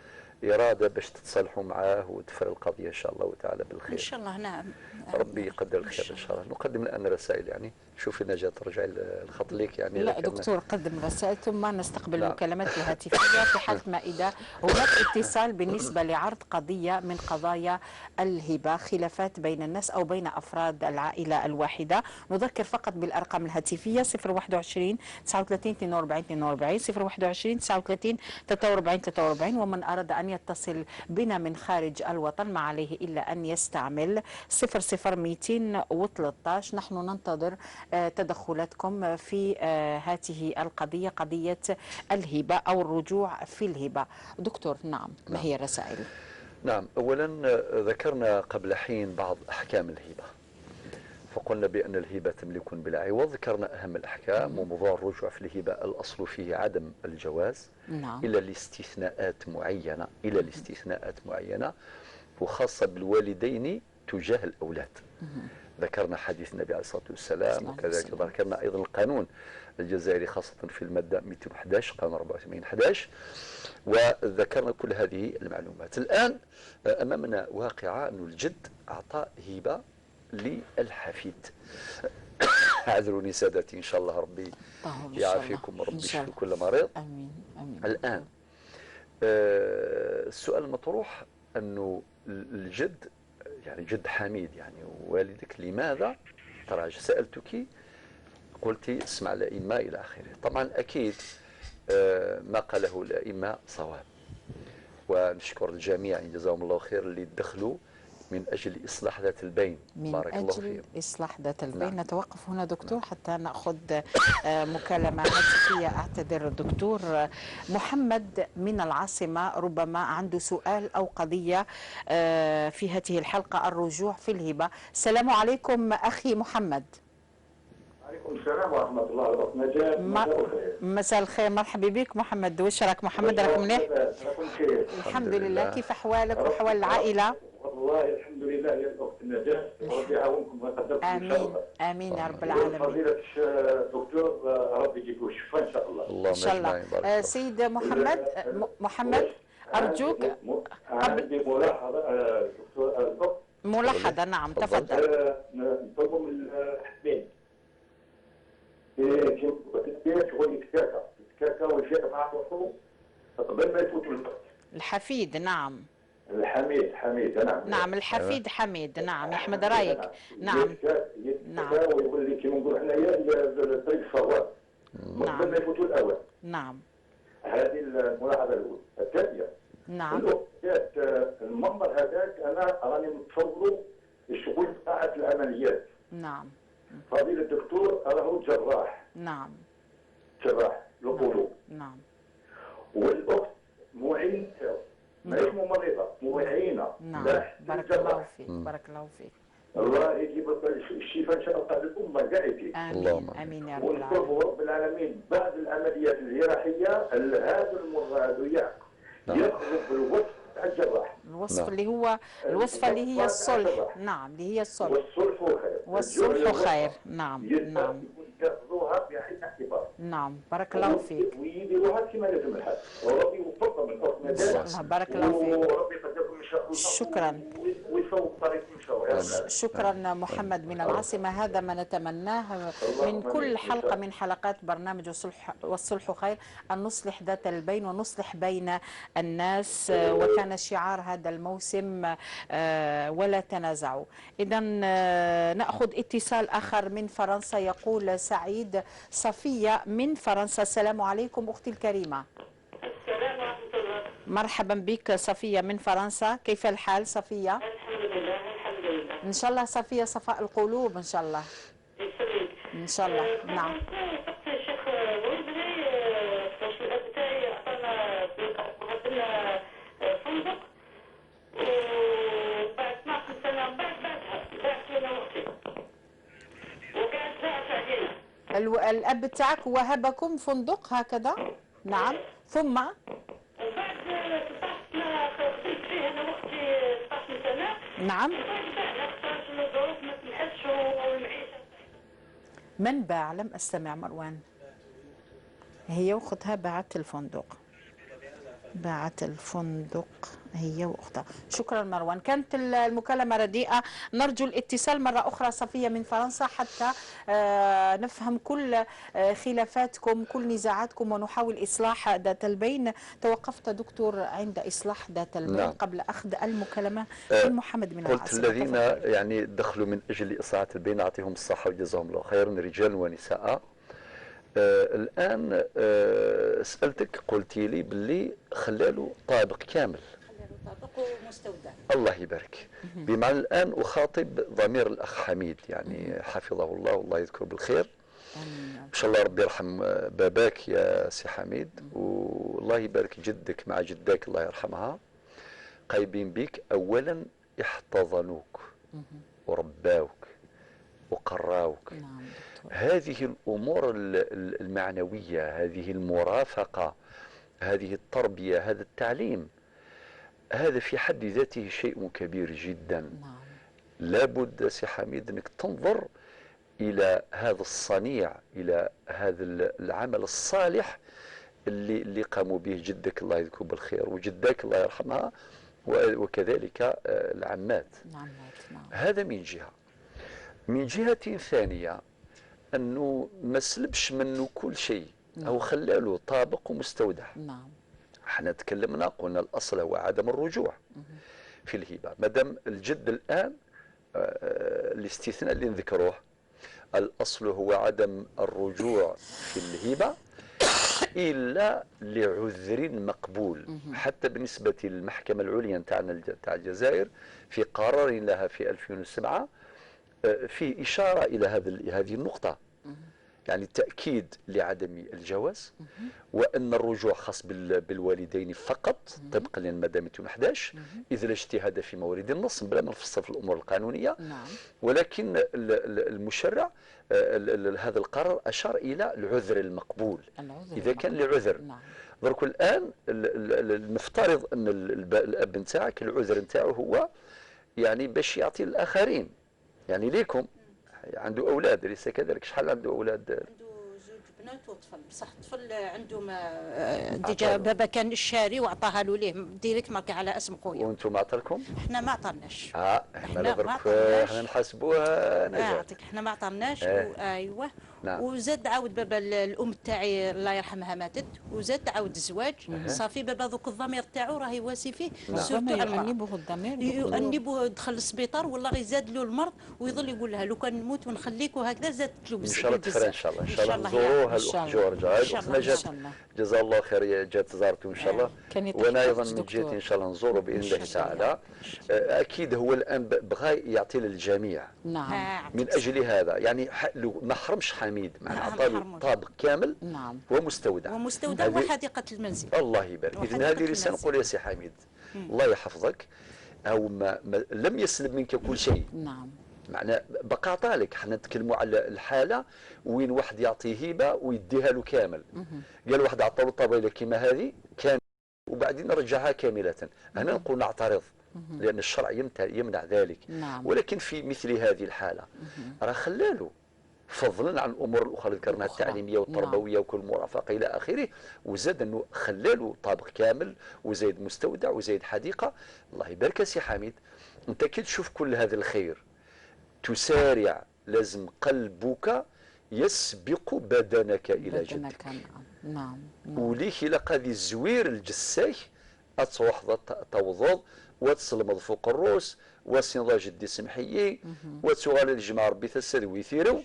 E: إرادة باش تتصالحوا معاه وتفر القضية إن شاء الله تعالى بالخير.
G: إن شاء الله. نعم.
E: ربي يقدر الخير إن شاء الله. نقدم الآن رسائل يعني شوفي نجاة ترجعي الخط ليك يعني.
C: لا دكتور قدم رسائل ثم نستقبل مكالمات الهاتفية في حالة ما إذا هناك اتصال بالنسبة لعرض قضية من قضايا الهبة، خلافات بين الناس أو بين أفراد العائلة الواحدة. نذكر فقط بالأرقام الهاتفية 021 39 42 42 021 39 43 43. ومن أراد أن يتصل بنا من خارج الوطن ما عليه إلا أن يستعمل 00213. نحن ننتظر تدخلاتكم في هذه القضية، قضية الهبة أو الرجوع في الهبة. دكتور نعم ما هي الرسائل؟
E: نعم أولا ذكرنا قبل حين بعض أحكام الهبة، فقلنا بأن الهبة تملك بلا عوض. ذكرنا أهم الأحكام وموضوع الرجوع في الهبة الأصل فيه عدم الجواز إلى الاستثناءات معينة وخاصة بالوالدين تجاه الأولاد. ذكرنا حديث النبي عليه الصلاة والسلام، وكذلك ذكرنا أيضا القانون الجزائري خاصة في المادة 211 قانون 84/11، وذكرنا كل هذه المعلومات. الآن أمامنا واقعة أن الجد أعطى هبة للحفيد. اعذروني سادتي إن شاء الله ربي يعافيكم وربي يشفي كل مريض.
C: آمين آمين.
E: الآن السؤال المطروح أنه الجد يعني جد حميد يعني والدك لماذا تراجع؟ سألتك قلت اسمع الأئمة إلى آخره. طبعا أكيد ما قاله الأئمة صواب، ونشكر الجميع جزاهم الله خير اللي دخلوا من أجل إصلاح ذات البين. بارك الله فيهم.
C: من أجل إصلاح ذات البين. نعم. نتوقف هنا دكتور حتى نأخذ مكالمة هاتفية. أعتذر دكتور. محمد من العاصمة ربما عنده سؤال أو قضية في هذه الحلقة الرجوع في الهبة. السلام عليكم أخي محمد.
H: عليكم السلام ورحمة الله وبركاته.
C: مساء الخير، مرحبا بك محمد. وش راك محمد؟ راك مليح؟
H: الحمد
C: لله. كيف أحوالك وأحوال العائلة؟
H: والله الحمد لله يا الأخت نجاة، وربي يعاونكم ويقدركم إن شاء الله.
C: آمين يا رب العالمين.
H: فضيلة الدكتور ربي يجيبه الشفاء إن شاء الله.
C: إن شاء الله. سيد محمد أرجوك
H: عندي ملاحظة دكتور.
C: ملاحظة نعم تفضل.
H: نطلبوا من الحبين شغل يتكاكا ويشيك مع روحه قبل ما يفوتوا الوقت.
C: الحفيد نعم.
H: حميد
C: نعم الحفيد حميد نعم يحمد رايك. نعم
H: ويقول لي كيما نقولوا حنايا الطريق الصواب قبل ما يفوتوا الاوان.
C: نعم
H: هذه الملاحظه الاولى. الثانيه
C: نعم.
H: الأخت المنبر هذاك أنا راني متصوره الشغل بتاعت العمليات.
C: نعم.
H: فضيلة الدكتور راهو جراح.
C: نعم.
H: جراح القلوب.
C: نعم.
H: والأخت معين ماهيش ممرضة، معينة.
C: نعم. بارك الله فيك، بارك الله فيك.
H: الله يجيب الشفاء ان شاء الله للامه كاع يجيب.
C: امين امين يا رب العالمين.
H: ونطلبوا رب العالمين بعد العمليات الجراحيه هذا المرضى ياخذوا بالوصف تاع الجراح.
C: الوصف اللي هو الوصفه اللي هي الصلح. نعم اللي هي الصلح.
H: والصلح خير.
C: والصلح خير. نعم نعم.
H: ياخذوها بعين الاعتبار.
C: نعم بارك الله فيك.
H: ويديروها كما لازم الحال. وربي يوفقهم الاخت
C: الله بارك الله فيك.
H: وربي يقدركم ان شاء الله.
C: شكرا.
H: ويصوب طريقكم ان شاء الله.
C: شكرا محمد من العاصمة. هذا ما نتمناه من كل حلقة من حلقات برنامج والصلح خير، أن نصلح ذات البين ونصلح بين الناس، وكان شعار هذا الموسم ولا تنازعوا. إذا نأخذ اتصال آخر من فرنسا. يقول سعيد صفية من فرنسا. السلام عليكم أختي الكريمة.
I: السلام ورحمة الله.
C: مرحبا بك صفية من فرنسا. كيف الحال صفية؟
I: الحمد لله الحمد لله.
C: إن شاء الله صفية صفاء القلوب إن شاء الله.
I: يسلمك.
C: إن شاء الله. نعم.
I: وقت الشيخ ولدني باش الأب تاعي عطانا فندق، وبعد 12 سنة من بعدها بعت لنا وقتي وقعد زعف علينا.
C: الأب تاعك وهبكم فندق هكذا؟ نعم. ثم
I: وبعد 16 خدمت فيه أنا وقتي 16 سنة.
C: نعم.
I: الظروف ما تنحسش والمعيشة.
C: من باع؟ لم أستمع مروان. هي وأختها باعت الفندق. باعت الفندق هي واختها. شكرا مروان. كانت المكالمة رديئة. نرجو الاتصال مرة أخرى صفية من فرنسا حتى نفهم كل خلافاتكم كل نزاعاتكم ونحاول إصلاح ذات البين. توقفت دكتور عند إصلاح ذات البين. نعم. قبل أخذ المكالمة من محمد من
E: قلت الذين يعني دخلوا من أجل إصلاح البين أعطيهم الصحة وجزاهم الله خيرا رجال ونساء. الآن سألتك قلتي لي باللي خلالوا طابق كامل.
G: خلالوا طابق ومستودع.
E: الله يبارك. بمعنى الآن أخاطب ضمير الأخ حميد يعني حفظه الله والله يذكره بالخير. إن شاء الله ربي يرحم باباك يا سي حميد والله يبارك جدك مع جداك الله يرحمها قايبين بك. أولا احتضنوك ورباوك وقراوك. هذه الأمور المعنوية، هذه المرافقة، هذه التربية، هذا التعليم، هذا في حد ذاته شيء كبير جدا. لابد سي حميد أنك تنظر إلى هذا الصنيع، إلى هذا العمل الصالح اللي قاموا به جدك الله يذكره بالخير وجداك الله يرحمها وكذلك العمات. هذا من جهة. من جهة ثانية أنه ما سلبش منه كل شيء أو خلاله طابق ومستودع.
C: نعم.
E: احنا تكلمنا قلنا الأصل هو عدم الرجوع في الهبة. مادام الجد الآن الاستثناء اللي نذكروه الأصل هو عدم الرجوع في الهبة إلا لعذر مقبول. حتى بالنسبة للمحكمة العليا تاع الجزائر في قرار لها في 2007 فيه إشارة إلى هذه النقطة، يعني تأكيد لعدم الجواز وأن الرجوع خاص بالوالدين فقط طبقا للمادة 211 إذ لا اجتهاد في مورد النص بلا ما نفصل في الأمور القانونية. ولكن المشرع هذا القرار أشار إلى العذر المقبول إذا كان لعذر. درك الآن نفترض أن الأب نتاعك العذر نتاعو هو يعني باش يعطي الآخرين يعني ليكم عنده أولاد أليس كذلك؟ شحال عنده أولاد؟
G: عنده زوج بنات وطفل. بصح الطفل عندهم ديجا بابا كان الشاري وعطاها له ليه ديريكت ماركي على اسم خويا.
E: وانتم ما عطالكم؟
G: احنا ما عطالناش.
E: احنا درك احنا نحاسبوها نجاح.
G: يعطيك احنا ما عطالناش. ايوه. نعم. وزاد عاود بابا الام تاعي الله يرحمها ماتت وزاد عاود الزواج. صافي بابا ذوك الضمير تاعو راهي واسي فيه.
C: سورتو يأنبوه الضمير.
G: يأنبوه دخل للسبيطار والله يزاد له المرض ويظل يقول لها لو كان نموت ونخليك وهكذا زادت له
E: ان شاء الله تفرح ان شاء الله. ان شاء الله نزوروه الاخت جوهر جعاد، اختنا جات جزاها الله خير جات زارته ان شاء الله، وانا ايضا من جهتي ان شاء الله نزوره باذن الله تعالى. اكيد هو الان بغى يعطي للجميع.
C: نعم.
E: من اجل هذا يعني ما حرمش حميد، معناها اعطاه طابق كامل.
C: نعم.
G: ومستودع وحديقه المنزل.
E: الله يبارك. اذا هذه رساله نقول يا سي حميد الله يحفظك، او ما لم يسلب منك كل شيء.
C: نعم.
E: معنى بقى عطالك. حنا نتكلموا على الحاله وين واحد يعطي هبه ويديها له كامل. قال واحد عطى له طابله كيما هذه كامل وبعدين رجعها كامله، هنا نقول نعترض لان الشرع يمنع ذلك.
C: نعم.
E: ولكن في مثل هذه الحاله راه خلاله فضلا عن الامور الاخرى اللي ذكرناها التعليميه والتربويه. نعم. وكل مرافقه الى اخره، وزاد انه خلاله طابق كامل وزايد مستودع وزايد حديقه. الله يبارك سي حميد. انت كي تشوف كل هذا الخير تسارع، لازم قلبك يسبق بدنك الى جدك.
C: نعم.
E: وليك الى قاضي الزوير الجساي اتوحظ توضض وتسلمض فوق الروس وسنضا جدي سمحيي وتسوغال الجماعه ربي تسد ويثيروا،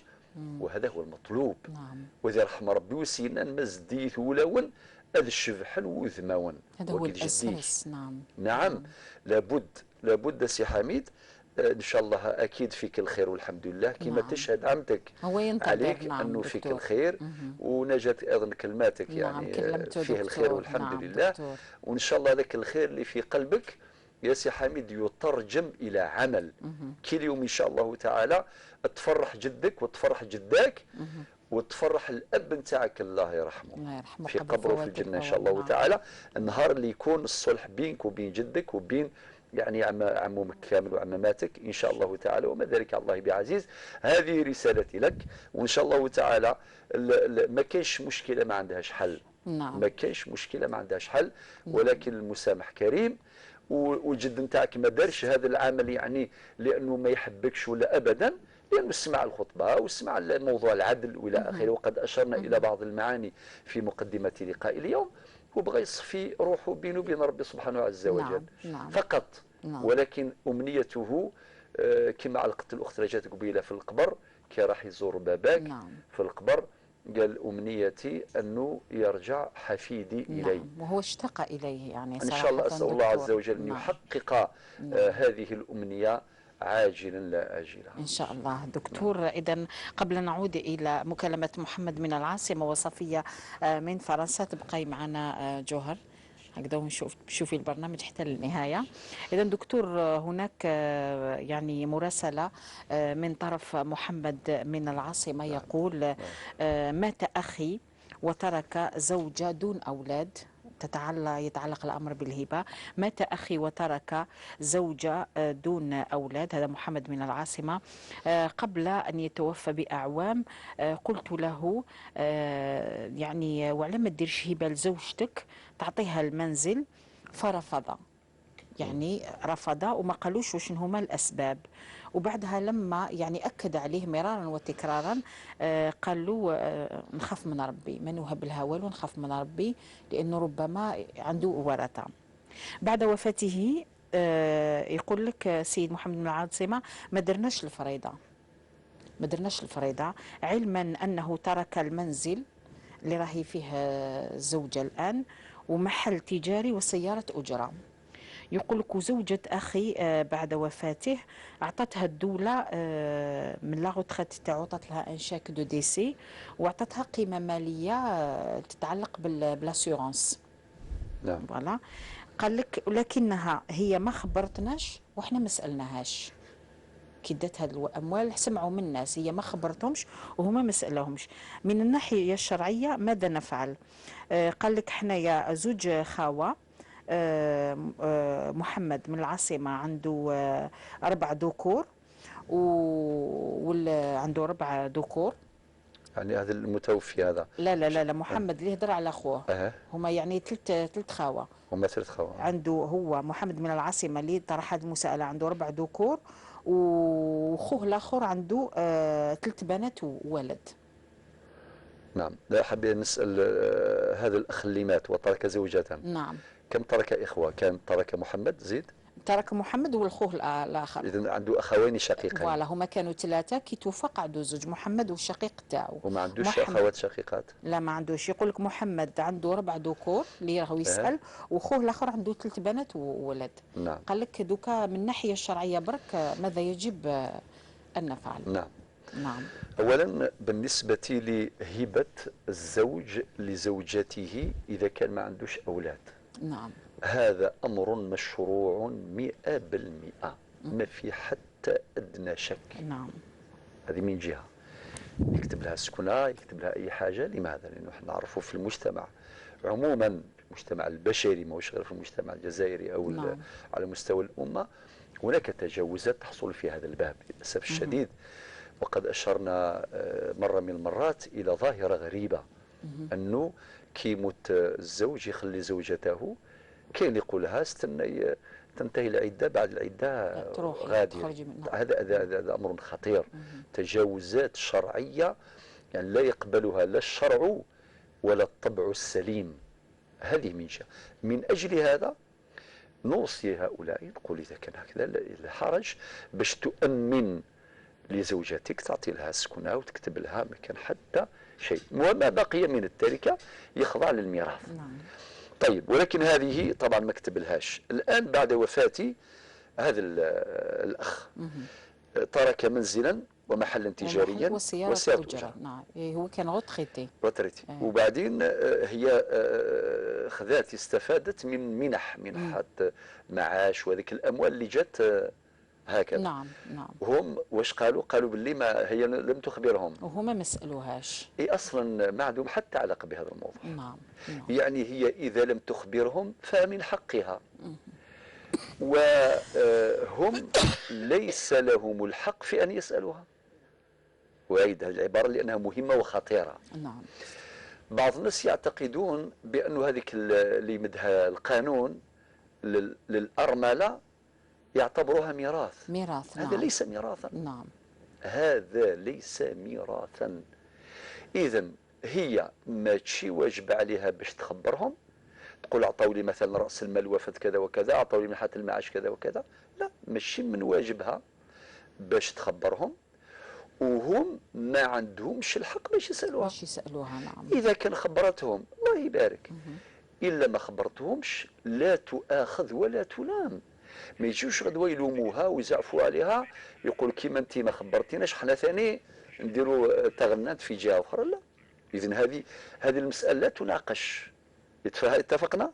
E: وهذا هو المطلوب.
C: نعم.
E: وذي رحم ربي وسينا مزديث ولون هذا الشبحن وذماون
C: هذا هو الاساس. نعم.
E: نعم. لابد سي حميد ان شاء الله اكيد فيك الخير والحمد لله كما
C: نعم.
E: تشهد عمتك عليك.
C: نعم.
E: انه
C: دكتور.
E: فيك الخير ونجت ايضا كلماتك.
C: نعم.
E: يعني فيه الخير والحمد
C: نعم.
E: لله.
C: دكتور.
E: وان شاء الله ذاك الخير اللي في قلبك يا سي حميد يترجم الى عمل. كل يوم ان شاء الله تعالى تفرح جدك وتفرح جداك وتفرح الاب نتاعك الله يرحمه في قبره في الجنه ان شاء الله تعالى. النهار اللي يكون الصلح بينك وبين جدك وبين يعني عمومك كامل وعماماتك ان شاء الله تعالى، وما ذلك على الله بعزيز. هذه رسالتي لك، وان شاء الله تعالى ما كاينش مشكله ما عندهاش حل.
C: نعم.
E: ما كاينش مشكله ما عندهاش حل، ولكن المسامح كريم. والجد نتاعك ما دارش هذا العمل يعني لانه ما يحبكش ولا ابدا، لانه سمع الخطبه وسمع موضوع العدل والى اخره. وقد اشرنا الى بعض المعاني في مقدمه لقاء اليوم، وبغى يصفي روحه بينه وبين ربي سبحانه عز وجل.
C: نعم.
E: فقط.
C: نعم.
E: ولكن امنيته كما علقت الاخت رجات قبيله في القبر كي راح يزور باباك.
C: نعم.
E: في القبر قال امنيتي انه يرجع حفيدي الي.
C: نعم. وهو اشتاق اليه يعني
E: ان شاء الله اسال الله عز وجل ان يحقق هذه الامنيه عاجلا لا آجلا
C: إن شاء الله. دكتور، إذا قبل أن نعود إلى مكالمة محمد من العاصمة وصفية من فرنسا تبقي معنا جوهر هكذا ونشوفي البرنامج حتى للنهاية. إذا دكتور، هناك يعني مراسلة من طرف محمد من العاصمة يقول: مات أخي وترك زوجة دون أولاد. يتعلق الأمر بالهبة. مات أخي وترك زوجة دون أولاد. هذا محمد من العاصمة. قبل أن يتوفى بأعوام قلت له يعني وعلى ما تديرش هبة لزوجتك تعطيها المنزل، فرفض. يعني رفض وما قالوش وش هما الأسباب. وبعدها لما يعني أكد عليه مرارا وتكرارا قال له نخاف من ربي، ما نوهب الهوى ونخاف من ربي لأنه ربما عنده ورثة. بعد وفاته يقول لك سيد محمد من العاصمة ما درناش الفريضة علما أنه ترك المنزل اللي راهي فيه الزوجة الآن ومحل تجاري وسيارة أجرة. يقول لك زوجة أخي بعد وفاته أعطتها الدولة من لا روتريت تاعو، عطت لها ان شاك دو ديسي وأعطتها قيمة مالية تتعلق بالاسيورونس.
E: نعم.
C: فوالا. قال لك ولكنها هي ما خبرتناش وإحنا ما سألناهاش. كي دات هاد الأموال سمعوا من الناس، هي ما خبرتهمش وهما ما سألوهمش. من الناحية الشرعية ماذا نفعل؟ قال لك حنايا زوج خاوة. محمد من العاصمة عنده 4 ذكور عنده 4 ذكور.
E: يعني هذا المتوفي هذا؟
C: لا محمد اللي يهضر على اخوه. هما يعني ثلاث خاوة.
E: هما 3 خاوة.
C: عنده هو محمد من العاصمة اللي طرح هذه المسألة عنده 4 ذكور، واخوه الاخر عنده 3 بنات وولد.
E: نعم. لا حبينا نسأل هذا الأخ اللي مات وترك زوجة.
C: نعم.
E: كم ترك إخوة؟ كان ترك محمد زيد؟
C: ترك محمد والخوه الاخر.
E: اذا عنده اخوين شقيقين.
C: فوالا هما كانوا ثلاثه، كي توفى قعدوا زوج، محمد والشقيق تاعو.
E: وما عندوش اخوات شقيقات؟
C: لا ما عندوش. يقول لك محمد عنده 4 ذكور اللي راهو يسال، وخوه الاخر عنده 3 بنات وولد.
E: نعم.
C: قال لك دوكا من الناحيه الشرعيه برك ماذا يجب ان نفعل؟
E: نعم.
C: نعم.
E: اولا بالنسبه لهبه الزوج لزوجته اذا كان ما عندوش اولاد،
C: نعم،
E: هذا امر مشروع 100%، ما في حتى ادنى شك.
C: نعم.
E: هذه من جهه، يكتب لها السكنه، يكتب لها اي حاجه. لماذا؟ لانه احنا نعرفوا في المجتمع عموما، المجتمع البشري ماهوش غير في المجتمع الجزائري او
C: نعم.
E: على مستوى الامه، هناك تجاوزات تحصل في هذا الباب للاسف الشديد. وقد اشرنا مره من المرات الى ظاهره غريبه، انه كي يموت الزوج يخلي زوجته، كاين اللي يقول لها استنى تنتهي العده، بعد العده غادي. هذا امر خطير، تجاوزات شرعيه يعني لا يقبلها لا الشرع ولا الطبع السليم. هذه من جهه. من اجل هذا نوصي هؤلاء، نقول اذا كان هكذا لا حرج، باش تؤمن لزوجتك، تعطي لها السكنه وتكتب لها ما كان حتى شيء، وما بقي من التركه يخضع للميراث.
C: نعم.
E: طيب، ولكن هذه طبعا ما كتبلهاش. الان بعد وفاه هذا الاخ ترك منزلا ومحلا تجاريا
C: وسيارة أجرة. نعم، هو كان روتريتي.
E: وبعدين هي خذات استفادت من منحة معاش وهذيك الاموال اللي جات هكذا.
C: نعم نعم.
E: هم واش قالوا باللي ما هي لم تخبرهم،
C: وهما ما سالوهاش.
E: اصلا ما عندهم حتى علاقه بهذا الموضوع.
C: نعم.
E: يعني هي اذا لم تخبرهم فمن حقها، وهم ليس لهم الحق في ان يسالوها. أعيد هذه العباره لانها مهمه وخطيره.
C: نعم.
E: بعض الناس يعتقدون بأن هذيك اللي يمدها القانون للأرملة يعتبروها ميراث.
C: ميراث.
E: هذا
C: نعم.
E: ليس ميراثا.
C: نعم.
E: هذا ليس ميراثا. إذا هي ما تشي واجب عليها باش تخبرهم، تقول اعطوا لي مثلا رأس المال وفد كذا وكذا، اعطوا لي منحة المعاش كذا وكذا. لا، ماشي من واجبها باش تخبرهم، وهم ما عندهمش الحق باش يسالوها.
C: نعم.
E: اذا كان خبرتهم الله يبارك، الا ما خبرتهمش لا تؤاخذ ولا تلام. ما يجوش غدوه يلوموها ويزعفوا عليها، يقول كيما انت ما خبرتيناش حنا ثاني نديروا تغنات في جهه اخرى. لا، اذا هذه المساله لا تناقش. اتفقنا؟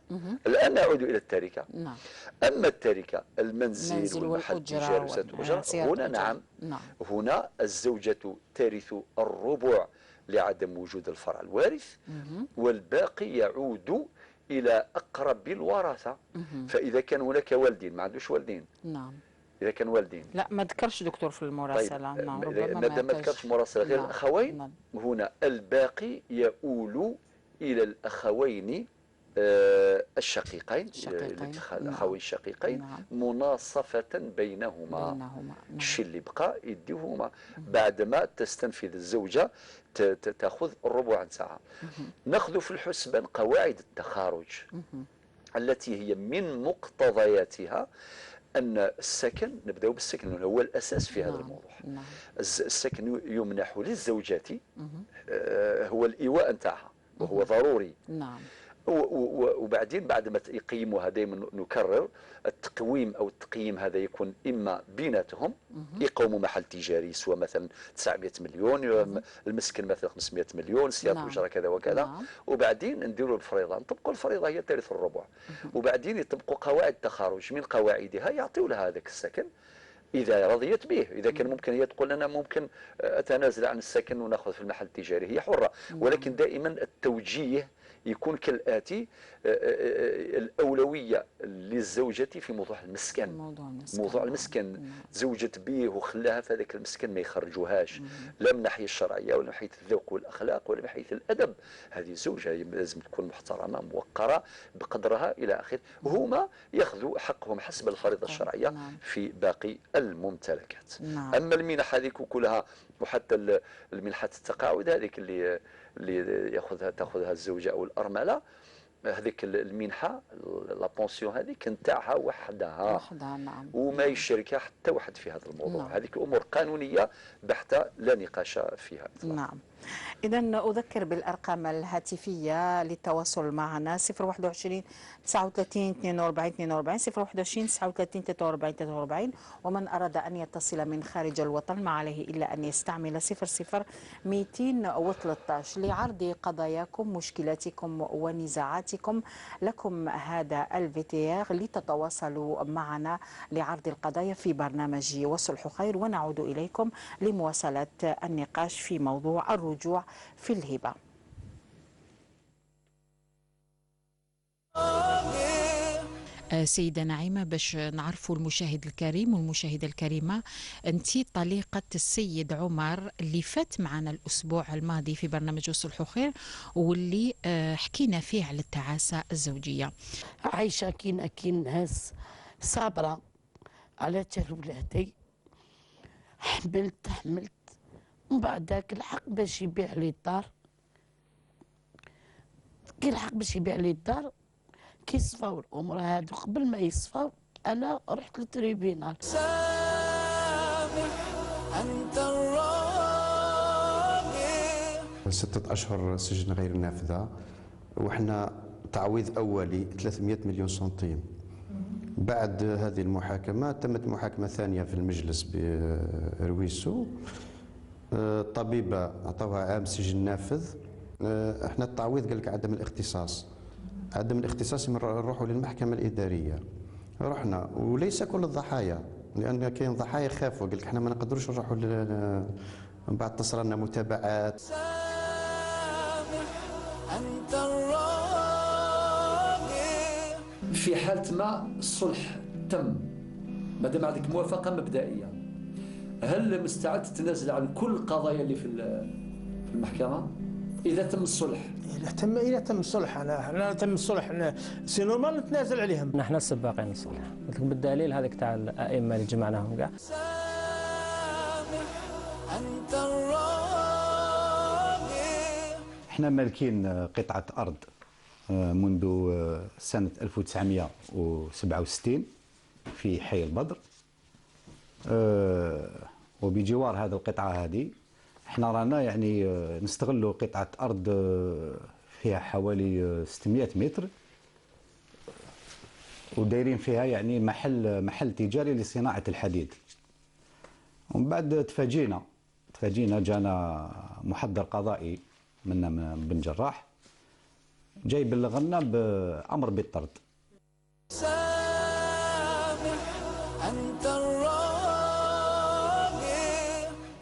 E: الان نعود الى التركه.
C: نعم.
E: اما التركه، المنزل والمحل التجاري والأجرة، هنا نعم، هنا الزوجة ترث الربع لعدم وجود الفرع الوارث، والباقي يعود إلى أقرب الورثة. فإذا كان هناك والدين، ما عندوش والدين.
C: نعم.
E: إذا كان والدين.
C: لا، ما ذكرش دكتور في المراسلة.
E: طيب.
C: نعم.
E: ما ذكرش مراسلة غير الأخوين. هنا الباقي يؤول إلى الأخوين الشقيقين، الأخوين الشقيقين، مناصفة بينهما. الشيء اللي بقى يديوهما بعدما تستنفذ الزوجة، تأخذ الربع عن ساعة. نأخذ في الحسبان قواعد التخارج التي هي من مقتضياتها أن السكن، نبدأ بالسكن هو الأساس في هذا الموضوع. السكن يمنح للزوجات، هو الإيواء نتاعها وهو ضروري.
C: نعم.
E: وبعدين بعد ما يقيموها، دائما نكرر التقويم او التقييم هذا يكون اما بيناتهم، يقوموا محل تجاري سواء مثلا 900 مليون، المسكن مثلا 500 مليون، سيارة أجرة كذا وكذا. وبعدين نديروا الفريضه، نطبقوا الفريضه هي ترث الربع. وبعدين يطبقوا قواعد التخارج، من قواعدها يعطيوا لها هذاك السكن إذا رضيت به. إذا كان ممكن هي تقول أنا ممكن أتنازل عن السكن ونأخذ في المحل التجاري، هي حرة. ولكن دائما التوجيه يكون كالآتي: الأولوية للزوجة في موضوع المسكن. موضوع المسكن زوجت به وخلاها في هذاك المسكن، ما يخرجوهاش لا من الناحية الشرعية ولا من حيث الذوق والأخلاق ولا من حيث الأدب. هذه الزوجة لازم تكون محترمة موقرة بقدرها إلى آخره. هما يأخذوا حقهم حسب الفريضة الشرعية في باقي الممتلكات. أما المنح هذيك كلها، وحتى المنحة التقاعد هذيك اللي تأخذها الزوجة أو الأرملة، هذيك المنحه لا بونسيون هذيك نتاعها وحدها
C: نعم.
E: وما يشاركها حتى واحد في هذا الموضوع.
C: نعم.
E: هذيك امور قانونيه بحته لا نقاش فيها.
C: نعم. إذا أذكر بالأرقام الهاتفية للتواصل معنا 021 39 42 42 021 39 43 43. ومن أراد أن يتصل من خارج الوطن ما عليه إلا أن يستعمل 00 213 لعرض قضاياكم مشكلاتكم ونزاعاتكم. لكم هذا الفيتيار لتتواصلوا معنا لعرض القضايا في برنامج وصلح خير، ونعود إليكم لمواصلة النقاش في موضوع الرجوع في الهبة. سيدة نعيمة، باش نعرفوا المشاهد الكريم والمشاهدة الكريمة، أنت طليقة السيد عمر اللي فات معنا الأسبوع الماضي في برنامج وصلح خير، واللي حكينا فيه على التعاسة الزوجية.
J: عايشة كاين ناس صابرة على تال ولادي، حملت ومن بعد ذاك الحق باش يبيع لي الدار، كي الحق باش يبيع لي الدار كي صفاو الامور هادو، قبل ما يصفاو انا رحت للتريبينال.
A: أنت الراضي.
K: 6 أشهر سجن غير نافذة، وحنا تعويض أولي 300 مليون سنتيم. بعد هذه المحاكمة تمت محاكمة ثانية في المجلس برويسو، الطبيبة عطاوها عام سجن نافذ. احنا التعويض قال لك عدم الاختصاص، عدم الاختصاص نروحوا للمحكمة الإدارية. رحنا وليس كل الضحايا، لأن كاين ضحايا خافوا، قال لك احنا ما نقدروش نروحوا من بعد تصل لنا متابعات.
A: أنت الراضي.
B: في حالة ما الصلح تم، مادام عندك موافقة مبدئية، هل مستعد تتنازل عن كل القضايا اللي في المحكمة إذا تم الصلح؟
L: إذا تم الصلح أنا تم الصلح سي نورمال نتنازل عليهم.
M: نحن السباقين الصلح، قلت لك بالدليل هذاك تاع الأئمة اللي جمعناهم كاع.
A: أنت الراضي.
N: احنا مالكين قطعة أرض منذ سنة 1967 في حي البدر، وبجوار هذه القطعة هذه احنا رانا يعني نستغلوا قطعة أرض فيها حوالي 600 متر، ودايرين فيها يعني محل تجاري لصناعة الحديد. ومن بعد تفاجئنا جانا محضر قضائي منا من بن جراح جاي بلغنا بأمر بالطرد.
A: أنت الراضي.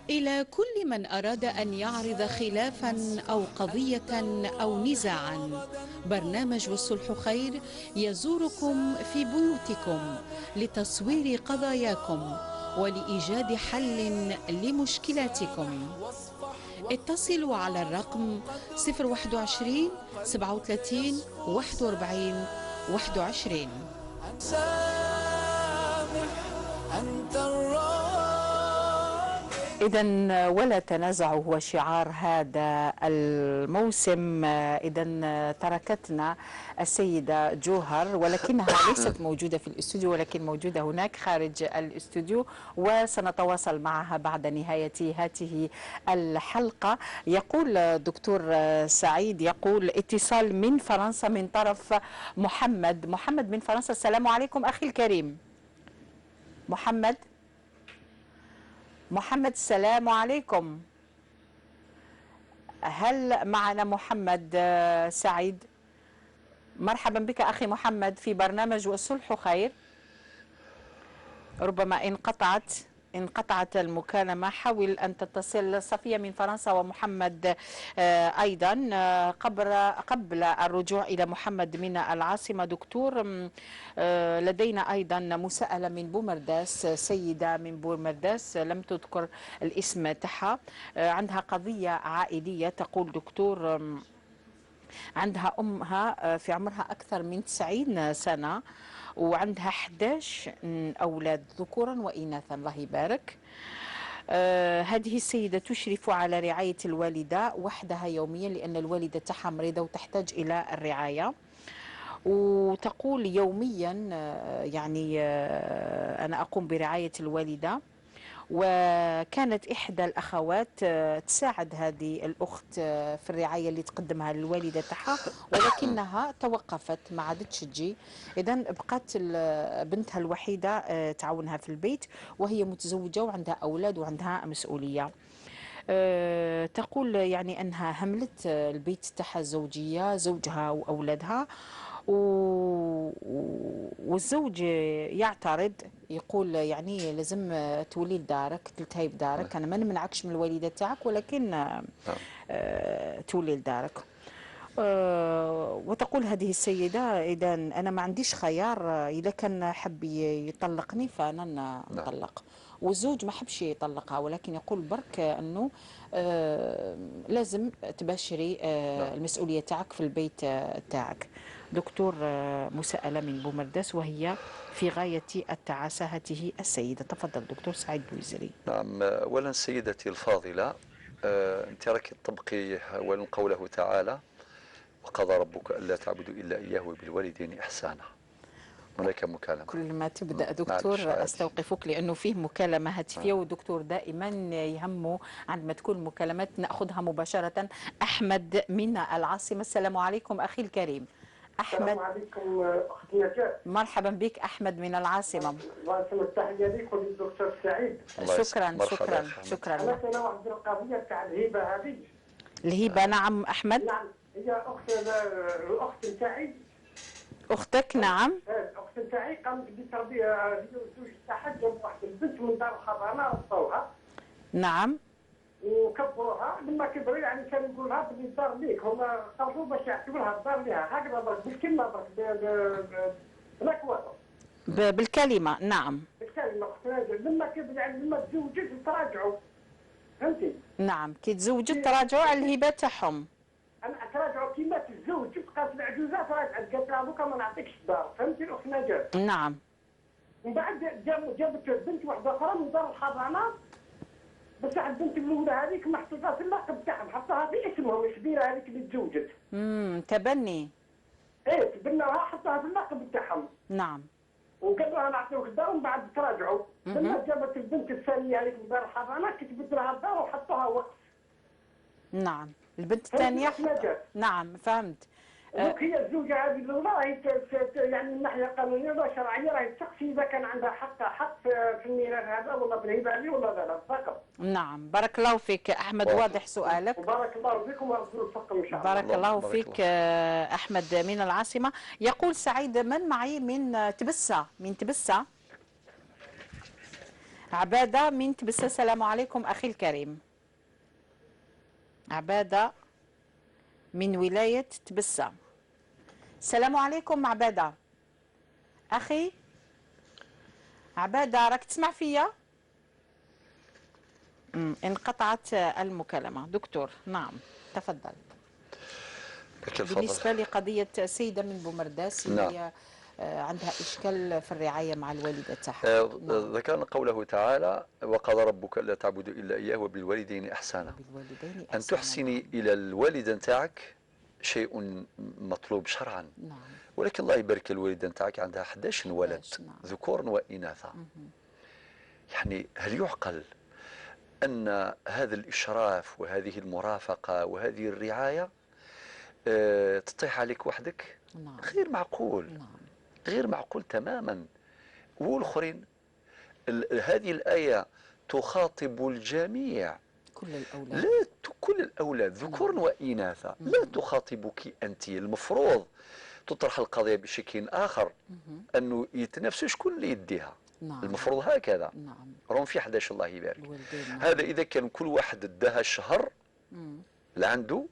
C: إلى كل من أراد أن يعرض خلافا أو قضية أو نزاعا، برنامج والصلح خير يزوركم في بيوتكم لتصوير قضاياكم ولإيجاد حل لمشكلاتكم. اتصلوا على الرقم 021 37 41 21.
A: أنت الراضي.
C: إذن ولا تنازع هو شعار هذا الموسم. إذن تركتنا السيدة جوهر، ولكنها ليست موجودة في الاستوديو، ولكن موجودة هناك خارج الاستوديو، وسنتواصل معها بعد نهاية هذه الحلقة. يقول دكتور سعيد، يقول اتصال من فرنسا من طرف محمد من فرنسا. السلام عليكم أخي الكريم محمد، السلام عليكم. هل معنا محمد سعيد؟ مرحبا بك أخي محمد في برنامج والصلح خير. ربما انقطعت المكالمة. حاول أن تتصل صفية من فرنسا ومحمد أيضا قبل الرجوع إلى محمد من العاصمة. دكتور، لدينا أيضا مساءلة من بومرداس، سيدة من بومرداس لم تذكر الاسم تاعها، عندها قضية عائلية. تقول دكتور عندها أمها في عمرها أكثر من 90 سنة وعندها 11 أولاد ذكورا وإناثا، الله يبارك. هذه السيدة تشرف على رعاية الوالدة وحدها يوميا، لأن الوالدة تاعها مريضة وتحتاج إلى الرعاية. وتقول يوميا يعني أنا أقوم برعاية الوالدة، وكانت إحدى الأخوات تساعد هذه الأخت في الرعاية اللي تقدمها للوالدة تاعها، ولكنها توقفت ما عادتش تجي. إذن بقت بنتها الوحيدة تعاونها في البيت، وهي متزوجة وعندها أولاد وعندها مسؤولية. تقول يعني أنها هملت البيت تاعها الزوجية، زوجها وأولادها، والزوج يعترض، يقول يعني لازم تولي لدارك، تلتهي بدارك، أنا ما نمنعكش من الوالدة تاعك، ولكن تولي لدارك. وتقول هذه السيدة إذا أنا ما عنديش خيار، إذا كان حب يطلقني فأنا نطلق. والزوج ما حبش يطلقها، ولكن يقول برك أنه لازم تباشري المسؤولية تاعك في البيت تاعك. دكتور مساءلة من بومرداس، وهي في غاية التعاسة هذه السيدة. تفضل دكتور سعيد بويزري.
E: نعم، أولا سيدتي الفاضلة، أنت راك تطبقي أولا قوله تعالى: وقضى ربك ألا تعبدوا إلا إياه وبالوالدين إحسانا. هناك مكالمة.
C: كل ما تبدأ دكتور أستوقفك، لأنه فيه مكالمة هاتفية، والدكتور دائما يهمه عندما تكون مكالمات نأخذها مباشرة. أحمد من العاصمة. السلام عليكم أخي الكريم أحمد.
O: السلام عليكم أخت نجاة.
C: مرحبا بك أحمد من العاصمة.
O: الله يسلمك، التحية لك وللدكتور سعيد.
C: شكرا.
O: أنا واحد القضية تاع الهبة هذه.
C: الهبة نعم أحمد.
O: نعم، هي الأخت نتاعي.
C: أختك نعم.
O: الأخت نتاعي قامت بتربية زوج تاعها، جاب واحد البنت من دار الحضانة ربطوها.
C: نعم.
O: وكبروها، لما كبروا يعني كانوا يقول لها بلي الدار ليك، هما صرفوا باش يعطيو لها الدار ليها هكذا برك بالكلمة، برك بالأكواب.
C: بالكلمة نعم.
O: بالكلمة لما كبر يعني لما تزوجت تراجعوا، فهمتي؟
C: نعم، كي تزوجت تراجعوا على الهبة تاعهم.
O: أنا تراجعوا كيما تزوج، بقات العجوزات راجعت قالت لها دوكا ما نعطيكش الدار، فهمتي الأخت نجاة؟
C: نعم.
O: ومن بعد جابت بنت واحدة أخرى من دار الحضانة، بصح البنت الأولى هذيك ما حطيتهاش اللقب تاعهم، حطها في اسمهم الكبيرة هذيك اللي تزوجت.
C: تبني.
O: إيه تبنوها، حطها في اللقب تاعهم.
C: نعم.
O: وقالوا لها نعطيوك الدار ومن بعد تراجعوا. لما جابت البنت الثانية هذيك من دار الحضانة كتبت لها الدار وحطوها وقت.
C: نعم، البنت الثانية. نعم فهمت.
O: هي الزوجة هذه الأولى يعني من ناحية قانونية ولا شرعية راهي تسقسي إذا كان عندها حق في الميراث هذا ولا بالهبة هذه ولا لا فقط.
C: نعم، بارك الله فيك أحمد، واضح سؤالك.
O: وبارك الله فيكم ورسول الفقه إن شاء الله.
C: بارك الله فيك أحمد من العاصمة. يقول سعيد من معي من تبسة. عبادة من تبسة. السلام عليكم أخي الكريم. عبادة من ولاية تبسة. السلام عليكم عبادة. أخي عبادة راك تسمع فيا؟ انقطعت المكالمة. دكتور نعم تفضل. بالنسبة لقضية سيدة من بومرداس هي عندها إشكال في الرعاية مع الوالدة تاعها.
E: ذكرنا قوله تعالى: وقضى ربك ألا تعبدوا إلا إياه وبالوالدين إحسانا. أن تحسني إلى الوالدة نتاعك شيء مطلوب شرعا.
C: نعم.
E: ولكن الله يبارك الوالدة نتاعك عندها 11 ولد، ذكور وإناثا. يعني هل يعقل أن هذا الإشراف وهذه المرافقة وهذه الرعاية تطيح عليك وحدك؟
C: نعم.
E: غير معقول.
C: نعم.
E: غير معقول تماما. والآخرين هذه الآية تخاطب الجميع،
C: كل الأولاد.
E: لا كل الأولاد ذكور وإناثا. لا تخاطبك أنت. المفروض تطرح القضية بشكل آخر، أنه يتنافسوا شكون اللي يديها.
C: نعم.
E: المفروض هكذا.
C: نعم.
E: راهم في 11 الله يبارك. هذا إذا كان كل واحد اداها الشهر لعنده،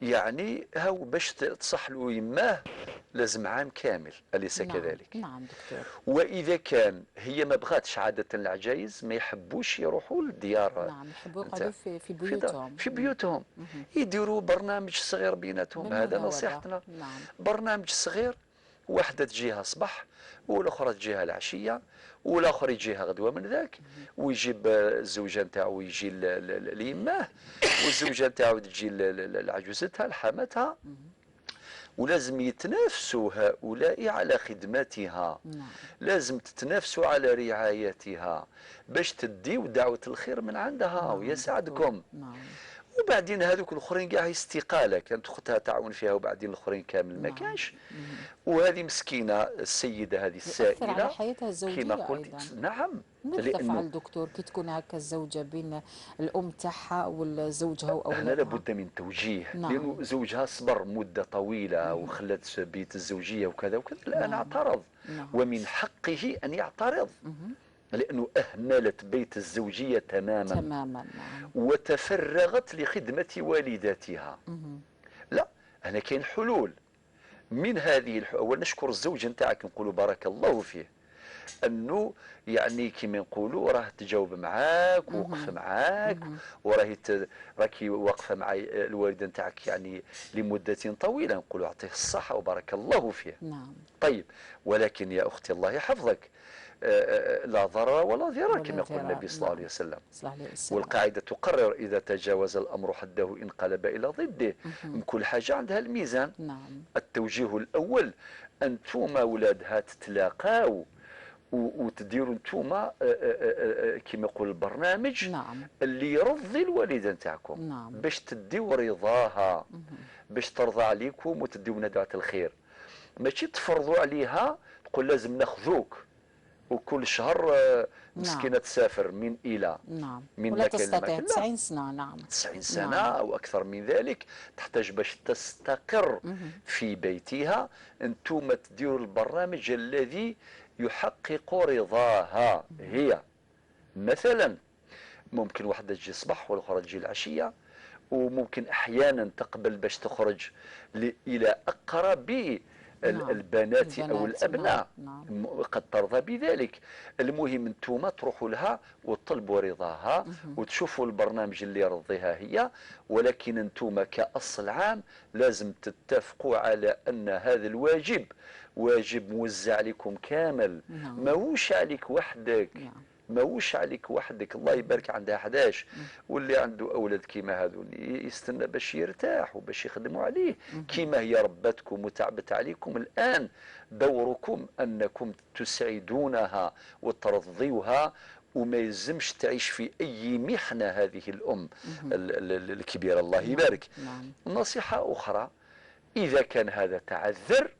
E: يعني هاو باش تصح له يماه لازم عام كامل، أليس كذلك؟
C: نعم دكتور.
E: وإذا كان هي ما بغاتش عادة العجائز ما يحبوش يروحوا للديار.
C: نعم، يحبوا يقعدوا في بيوتهم.
E: في بيوتهم. يديروا برنامج صغير بيناتهم. هذا نصيحتنا.
C: نعم.
E: برنامج صغير، واحدة تجيها الصباح والأخرى تجيها العشية والآخر يجيها غدوة من ذاك، ويجيب الزوجة نتاعو يجي ليماه، والزوجة نتاعو تجي لعجوزتها لحامتها، ولازم يتنافسوا هؤلاء على خدمتها. لازم تتنافسوا على رعايتها باش تديو دعوة الخير من عندها ويسعدكم. وبعدين هذوك الاخرين كاع استقاله كانت اختها تعاون فيها وبعدين الاخرين كامل ما كانش. وهذه مسكينه السيده هذه السائله
C: على حياتها الزوجيه
E: كما قلت
C: أيضاً.
E: نعم.
C: ماذا تفعل دكتور كي تكون هكا الزوجه بين الام تاعها وزوجها واولادها؟
E: هنا لابد من توجيه. لانه زوجها صبر مده طويله وخلت بيت الزوجيه وكذا وكذا. الان اعترض ومن حقه ان يعترض لأنه أهملت بيت الزوجية تماما وتفرغت لخدمة والداتها. لا، أنا كاين حلول. من هذه الحلول نشكر الزوج نتاعك نقولوا بارك الله فيه أنه يعني كما نقولوا راه تجاوب معاك ووقف معاك راكي واقفة مع الوالدة نتاعك يعني لمدة طويلة، نقولوا يعطيه الصحة وبارك الله فيه. طيب، ولكن يا أختي الله يحفظك لا ضرر ولا ضرار كما يقول النبي صلى الله عليه وسلم. والقاعدة تقرر إذا تجاوز الأمر حده انقلب إلى ضده. كل حاجة عندها الميزان. التوجيه الأول أنتم ولادها تتلاقاو وتديروا انتم كما يقول البرنامج اللي يرضي الوالده نتاعكم باش تديو رضاها، باش ترضى عليكم وتديو ندعة الخير. ماشي تفرضوا عليها تقول لازم ناخذوك وكل شهر مسكينه تسافر من الى من
C: ولا تستطيع 90 سنه
E: 90 سنه او اكثر من ذلك، تحتاج باش تستقر في بيتها. انتم تديروا البرنامج الذي يحقق رضاها هي. مثلا ممكن واحده تجي الصباح والاخرى تجي العشيه، وممكن احيانا تقبل باش تخرج الى اقرب البنات او الابناء. قد ترضى بذلك. المهم انتم تروحوا لها وتطلبوا رضاها وتشوفوا البرنامج اللي يرضيها هي. ولكن انتم كاصل عام لازم تتفقوا على ان هذا الواجب واجب موزع عليكم كامل. ماهوش عليك وحدك. ماهوش عليك وحدك. الله يبارك عندها 11 واللي عنده اولاد كيما هذو يستنى باش يرتاح وباش يخدموا عليه. كيما هي ربتكم وتعبت عليكم، الان دوركم انكم تسعدونها وترضيوها. وما يلزمش تعيش في اي محنه هذه الام الكبيره الله يبارك. نصيحه اخرى، اذا كان هذا تعذر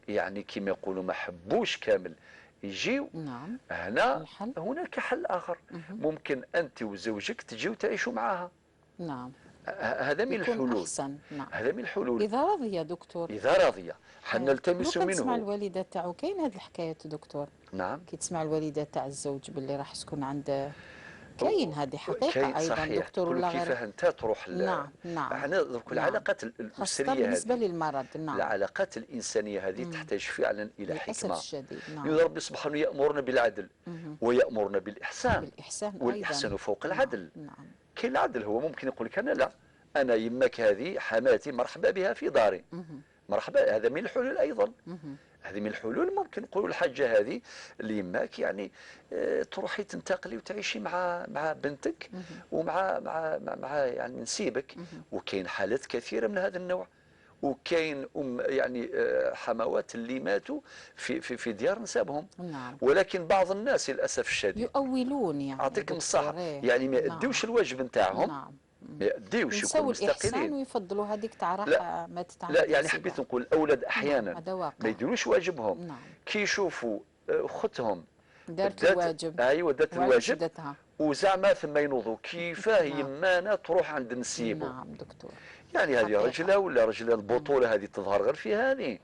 E: يعني كما يقولوا ما حبوش كامل يجيو، هنا هناك حل آخر. ممكن أنت وزوجك تجيو تعيشوا معها. هذا من الحلول. هذا من الحلول
C: إذا رضي يا دكتور.
E: إذا رضي حنلتمس منه.
C: تسمع الوالدة تاعو كاين هذه الحكاية دكتور. كي تسمع الوالدة تاع الزوج باللي راح تكون عنده كاين هذه حقيقة أيضا
E: صحيح.
C: دكتور ولا غير؟
E: كيفاه أنت تروح
C: نعم.
E: العلاقات الأسرية
C: خاصة بالنسبة للمرض.
E: العلاقات الإنسانية هذه تحتاج فعلا إلى حكمة.
C: الشديد.
E: ربي سبحانه يأمرنا بالعدل ويأمرنا بالإحسان. والإحسان فوق العدل. كاين العدل هو ممكن يقول لك أنا لا، أنا يمك هذه حماتي مرحبا بها في داري. مرحبا، هذا من الحلول أيضا. هذه من الحلول. ممكن نقولوا الحاجه هذه اللي يماك يعني تروحي تنتقلي وتعيشي مع بنتك ومع يعني نسيبك. وكاين حالات كثيره من هذا النوع. وكاين يعني حموات اللي ماتوا في ديار نسابهم. ولكن بعض الناس للاسف الشديد
C: يؤولون يعني
E: اعطيك الصح يعني ما يديوش الواجب نتاعهم. ما يديوش يكونوا مستقلين
C: ويفضلوا هذيك تاع راحه ما تتعمل.
E: لا يعني حبيت نقول الاولاد احيانا ما يديروش واجبهم. كي يشوفوا اختهم
C: دارت الواجب.
E: ايوه دارت الواجب وزعما ثم ينوضوا كيفاه يمانا تروح عند نسيبه.
C: دكتور.
E: يعني هذه رجله ولا رجله البطوله هذه تظهر غير في هذه.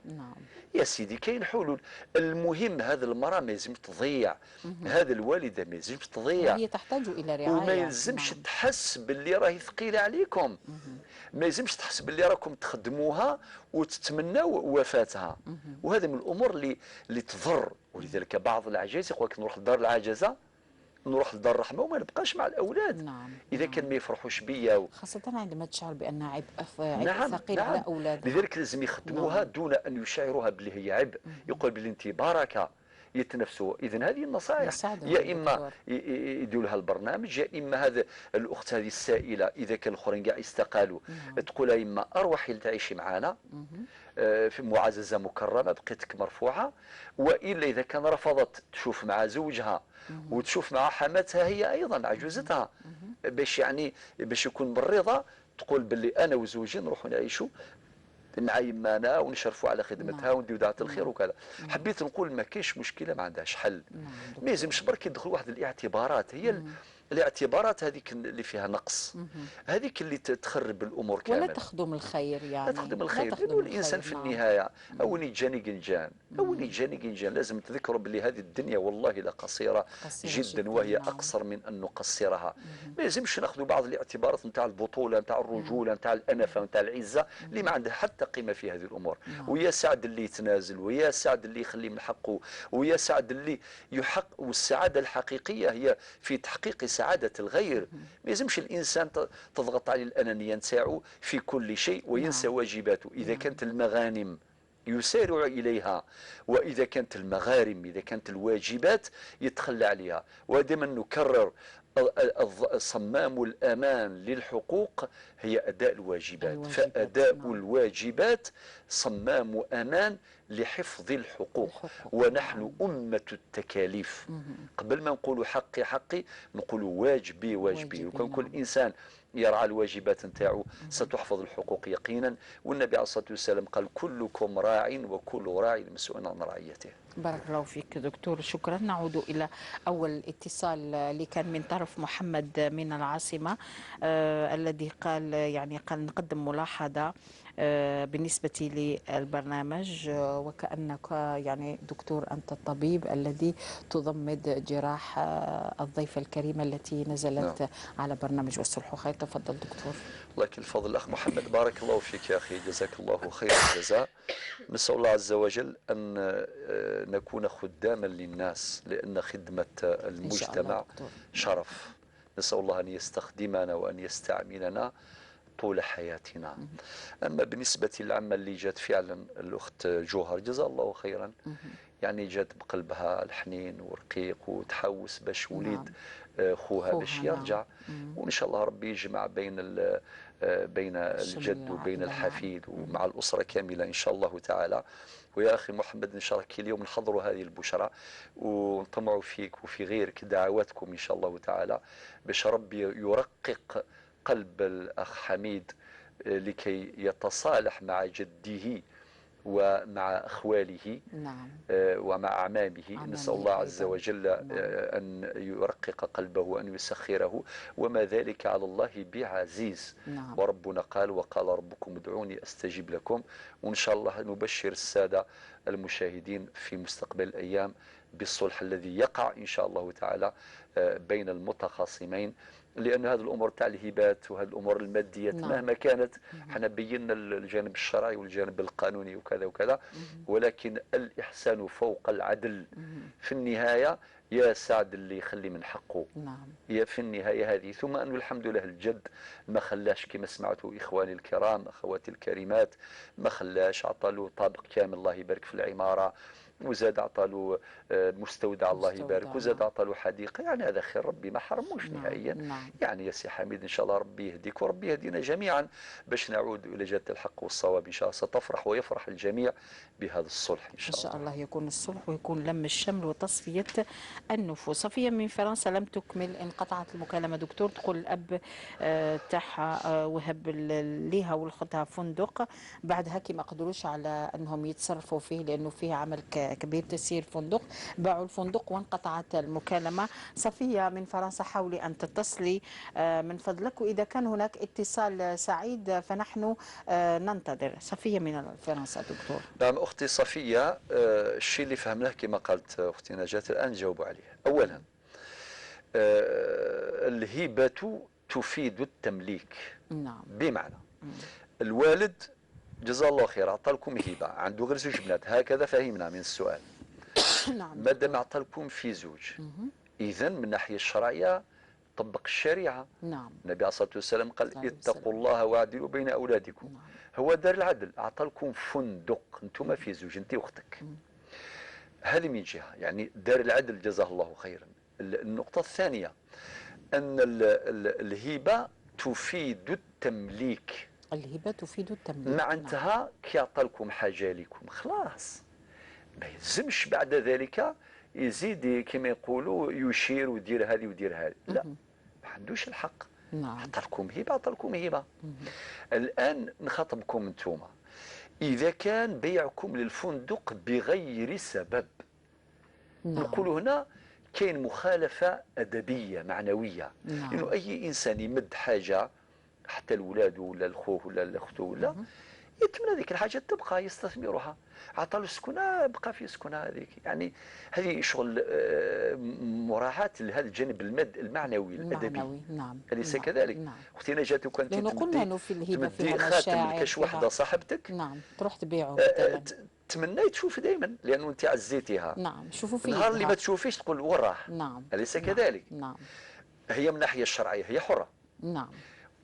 E: يا سيدي كاين حلول. المهم هذه المراه ما يلزمش تضيع. هذه الوالده ما يلزمش تضيع.
C: هي تحتاج الى رعايه.
E: وما يلزمش تحس باللي راهي ثقيله عليكم. ما يلزمش تحس باللي راكم تخدموها وتتمناو وفاتها. وهذا من الامور اللي تضر. ولذلك بعض العجائز يقول لك نروح لدار العجزه، نروح لدار الرحمه وما نبقاش مع الاولاد. اذا كان ما يفرحوش بيا
C: خاصه عندما تشعر بانها عبء ثقيل على اولادها.
E: لذلك لازم يخدموها دون ان يشعروها باللي هي عبء. يقول باللي انت بركه، يتنافسوا. اذا هذه النصائح يا اما يديروا لها البرنامج، يا اما هذا الاخت هذه السائله اذا كان الاخرين كاع استقالوا تقول يا اما اروحي تعيشي معنا في معززه مكرمه بقيتك مرفوعه، والا اذا كان رفضت تشوف مع زوجها وتشوف مع حماتها هي ايضا عجوزتها باش يعني باش يكون بالرضا، تقول باللي انا وزوجي نروحوا نعيشوا مع يمانا ونشرفوا على خدمتها ونديروا دعوه الخير وكذا. حبيت نقول ما كاينش مشكله ما عندهاش حل، ما يلزمش برك يدخل واحد الاعتبارات، هي الاعتبارات هذيك اللي فيها نقص، هذيك اللي تخرب الامور كامله،
C: ولا تخدم الخير يعني
E: لا تخدم الخير. لانه الانسان في النهايه اوني جاني قنجان، اوني جاني قنجان، لازم تذكروا باللي هذه الدنيا والله لقصيره جدا، وهي اقصر من ان نقصرها. ما لازمش ناخذوا بعض الاعتبارات نتاع البطوله نتاع الرجوله نتاع الانفه نتاع العزه اللي ما عندها حتى قيمه في هذه الامور. ويا سعد اللي يتنازل، ويا سعد اللي يخلي من حقه، ويا سعد اللي يحقق. والسعاده الحقيقيه هي في تحقيق سعادة الغير. ما يلزمش الإنسان تضغط عليه الأنانية نتاعو في كل شيء وينسى واجباته. إذا كانت المغانم يسارع إليها، وإذا كانت المغارم إذا كانت الواجبات يتخلى عليها. ودائما نكرر صمام الأمان للحقوق هي أداء الواجبات. فأداء الواجبات صمام أمان لحفظ الحقوق. ونحن أمة التكاليف. قبل ما نقولوا حقي حقي نقولوا واجبي واجبي. وكان كل إنسان يرعى الواجبات نتاعو ستحفظ الحقوق يقينا. والنبي عليه الصلاة والسلام قال كلكم راع وكل راع مسؤول عن رعيته.
C: بارك الله فيك دكتور، شكرا. نعود إلى أول اتصال اللي كان من طرف محمد من العاصمة الذي قال قال نقدم ملاحظة بالنسبة للبرنامج، وكأنك دكتور أنت الطبيب الذي تضمد جراح الضيفة الكريمة التي نزلت على برنامج والصلح خير. تفضل دكتور.
E: الله يكن الفضل. الأخ محمد بارك الله فيك يا أخي، جزاك الله خير الجزاء. نسأل الله عز وجل أن نكون خداما للناس، لأن خدمة المجتمع شرف. نسأل الله أن يستخدمنا وأن يستعملنا طول حياتنا. أما بالنسبة للعمل اللي جات فعلا الأخت جوهر جزا الله خيرا، جات بقلبها الحنين ورقيق وتحوس باش وليد خوها باش يرجع. وإن شاء الله ربي يجمع بين الجد وبين الحفيد ومع الأسرة كاملة إن شاء الله تعالى. ويا أخي محمد إن شاء الله كل يوم نحضروا هذه البشرى ونطمعوا فيك وفي غيرك دعواتكم إن شاء الله تعالى باش ربي يرقق قلب الأخ حميد لكي يتصالح مع جده ومع أخواله ومع أعمامه. نسأل الله عز وجل أن يرقق قلبه وأن يسخره، وما ذلك على الله بعزيز. وربنا قال وقال ربكم ادعوني أستجب لكم. وإن شاء الله نبشر السادة المشاهدين في مستقبل الأيام بالصلح الذي يقع إن شاء الله تعالى بين المتخاصمين، لأن هذه الأمور تاع الهبات وهذه الأمور المادية مهما كانت احنا بينا الجانب الشرعي والجانب القانوني وكذا وكذا، ولكن الإحسان فوق العدل. في النهاية يا سعد اللي يخلي من حقه يا في النهاية هذه. ثم أنه الحمد لله الجد ما خلاش كما سمعتوا إخواني الكرام أخواتي الكريمات، ما خلاش عطاله طابق كامل الله يبارك في العمارة، وزاد عطاله مستودع الله يبارك، وزاد عطاله حديقه. هذا خير ربي ما حرموش نهائيا. يا سي حميد ان شاء الله ربي يهديك وربي يهدينا جميعا باش نعود الى جاده الحق والصواب ان شاء الله. ستفرح ويفرح الجميع بهذا الصلح ان شاء الله.
C: ان شاء الله يكون الصلح ويكون لم الشمل وتصفيه النفوس. صفيه من فرنسا لم تكمل، انقطعت المكالمه دكتور. تقول الاب تاعها وهب ليها ولختها فندق، بعدها كي ما قدروش على انهم يتصرفوا فيه لانه فيه عمل كبير تسيير فندق، باعوا الفندق وانقطعت المكالمة. صفية من فرنسا حاولي أن تتصلي من فضلك، وإذا كان هناك اتصال سعيد فنحن ننتظر. صفية من فرنسا دكتور.
E: نعم أختي صفية، الشيء اللي فهمناه كما قالت أختي نجاة الآن نجاوب عليه. أولا الهبة تفيد التمليك. بمعنى الوالد جزاه الله خير عطى لكم هبه، عنده غير زوج بنات، هكذا فهمنا من السؤال. مادام عطى لكم في زوج، اذا من الناحيه الشرعيه طبق الشريعه. النبي عليه الصلاه والسلام قال اتقوا الله واعدلوا بين اولادكم. هو دار العدل، عطى لكم فندق انتم في زوج انت واختك. هذه من جهة، يعني دار العدل جزاه الله خيرا. النقطة الثانية أن الهبة تفيد التمليك.
C: الهبة تفيد التمليك.
E: معناتها كي عطى لكم حاجة لكم خلاص، ما يلزمش بعد ذلك يزيد كما يقولوا يشير ويدير هذه ويدير هذه، لا، ما عندوش الحق.
C: نعم.
E: عطى لكم هبة، عطى لكم هبة. الآن نخاطبكم انتوما، إذا كان بيعكم للفندق بغير سبب، نقول هنا كاين مخالفة أدبية معنوية. لأنه أي إنسان يمد حاجة حتى الأولاد ولا الخوه ولا الأخت ولا يتمنى هذيك الحاجة تبقى يستثمرها، عطى له السكنة بقى في سكنة هذيك. يعني هذه شغل مراعاة لهذا الجانب المعنوي الأدبي.
C: نعم.
E: أليس كذلك؟
C: نعم.
E: أختي نجاة وكانت
C: لأنه قلنا أنه في الهبة فيها
E: تمدي خاتم
C: مشاعر
E: لكاش وحدة صاحبتك،
C: نعم، تروح تبيعه
E: تمنى تشوف دائما، لأنه أنت عزيتيها.
C: نعم. شوفوا فيه
E: النهار اللي ما تشوفيش تقول وراه.
C: نعم.
E: أليس كذلك؟
C: نعم.
E: هي من الناحية الشرعية هي حرة.
C: نعم.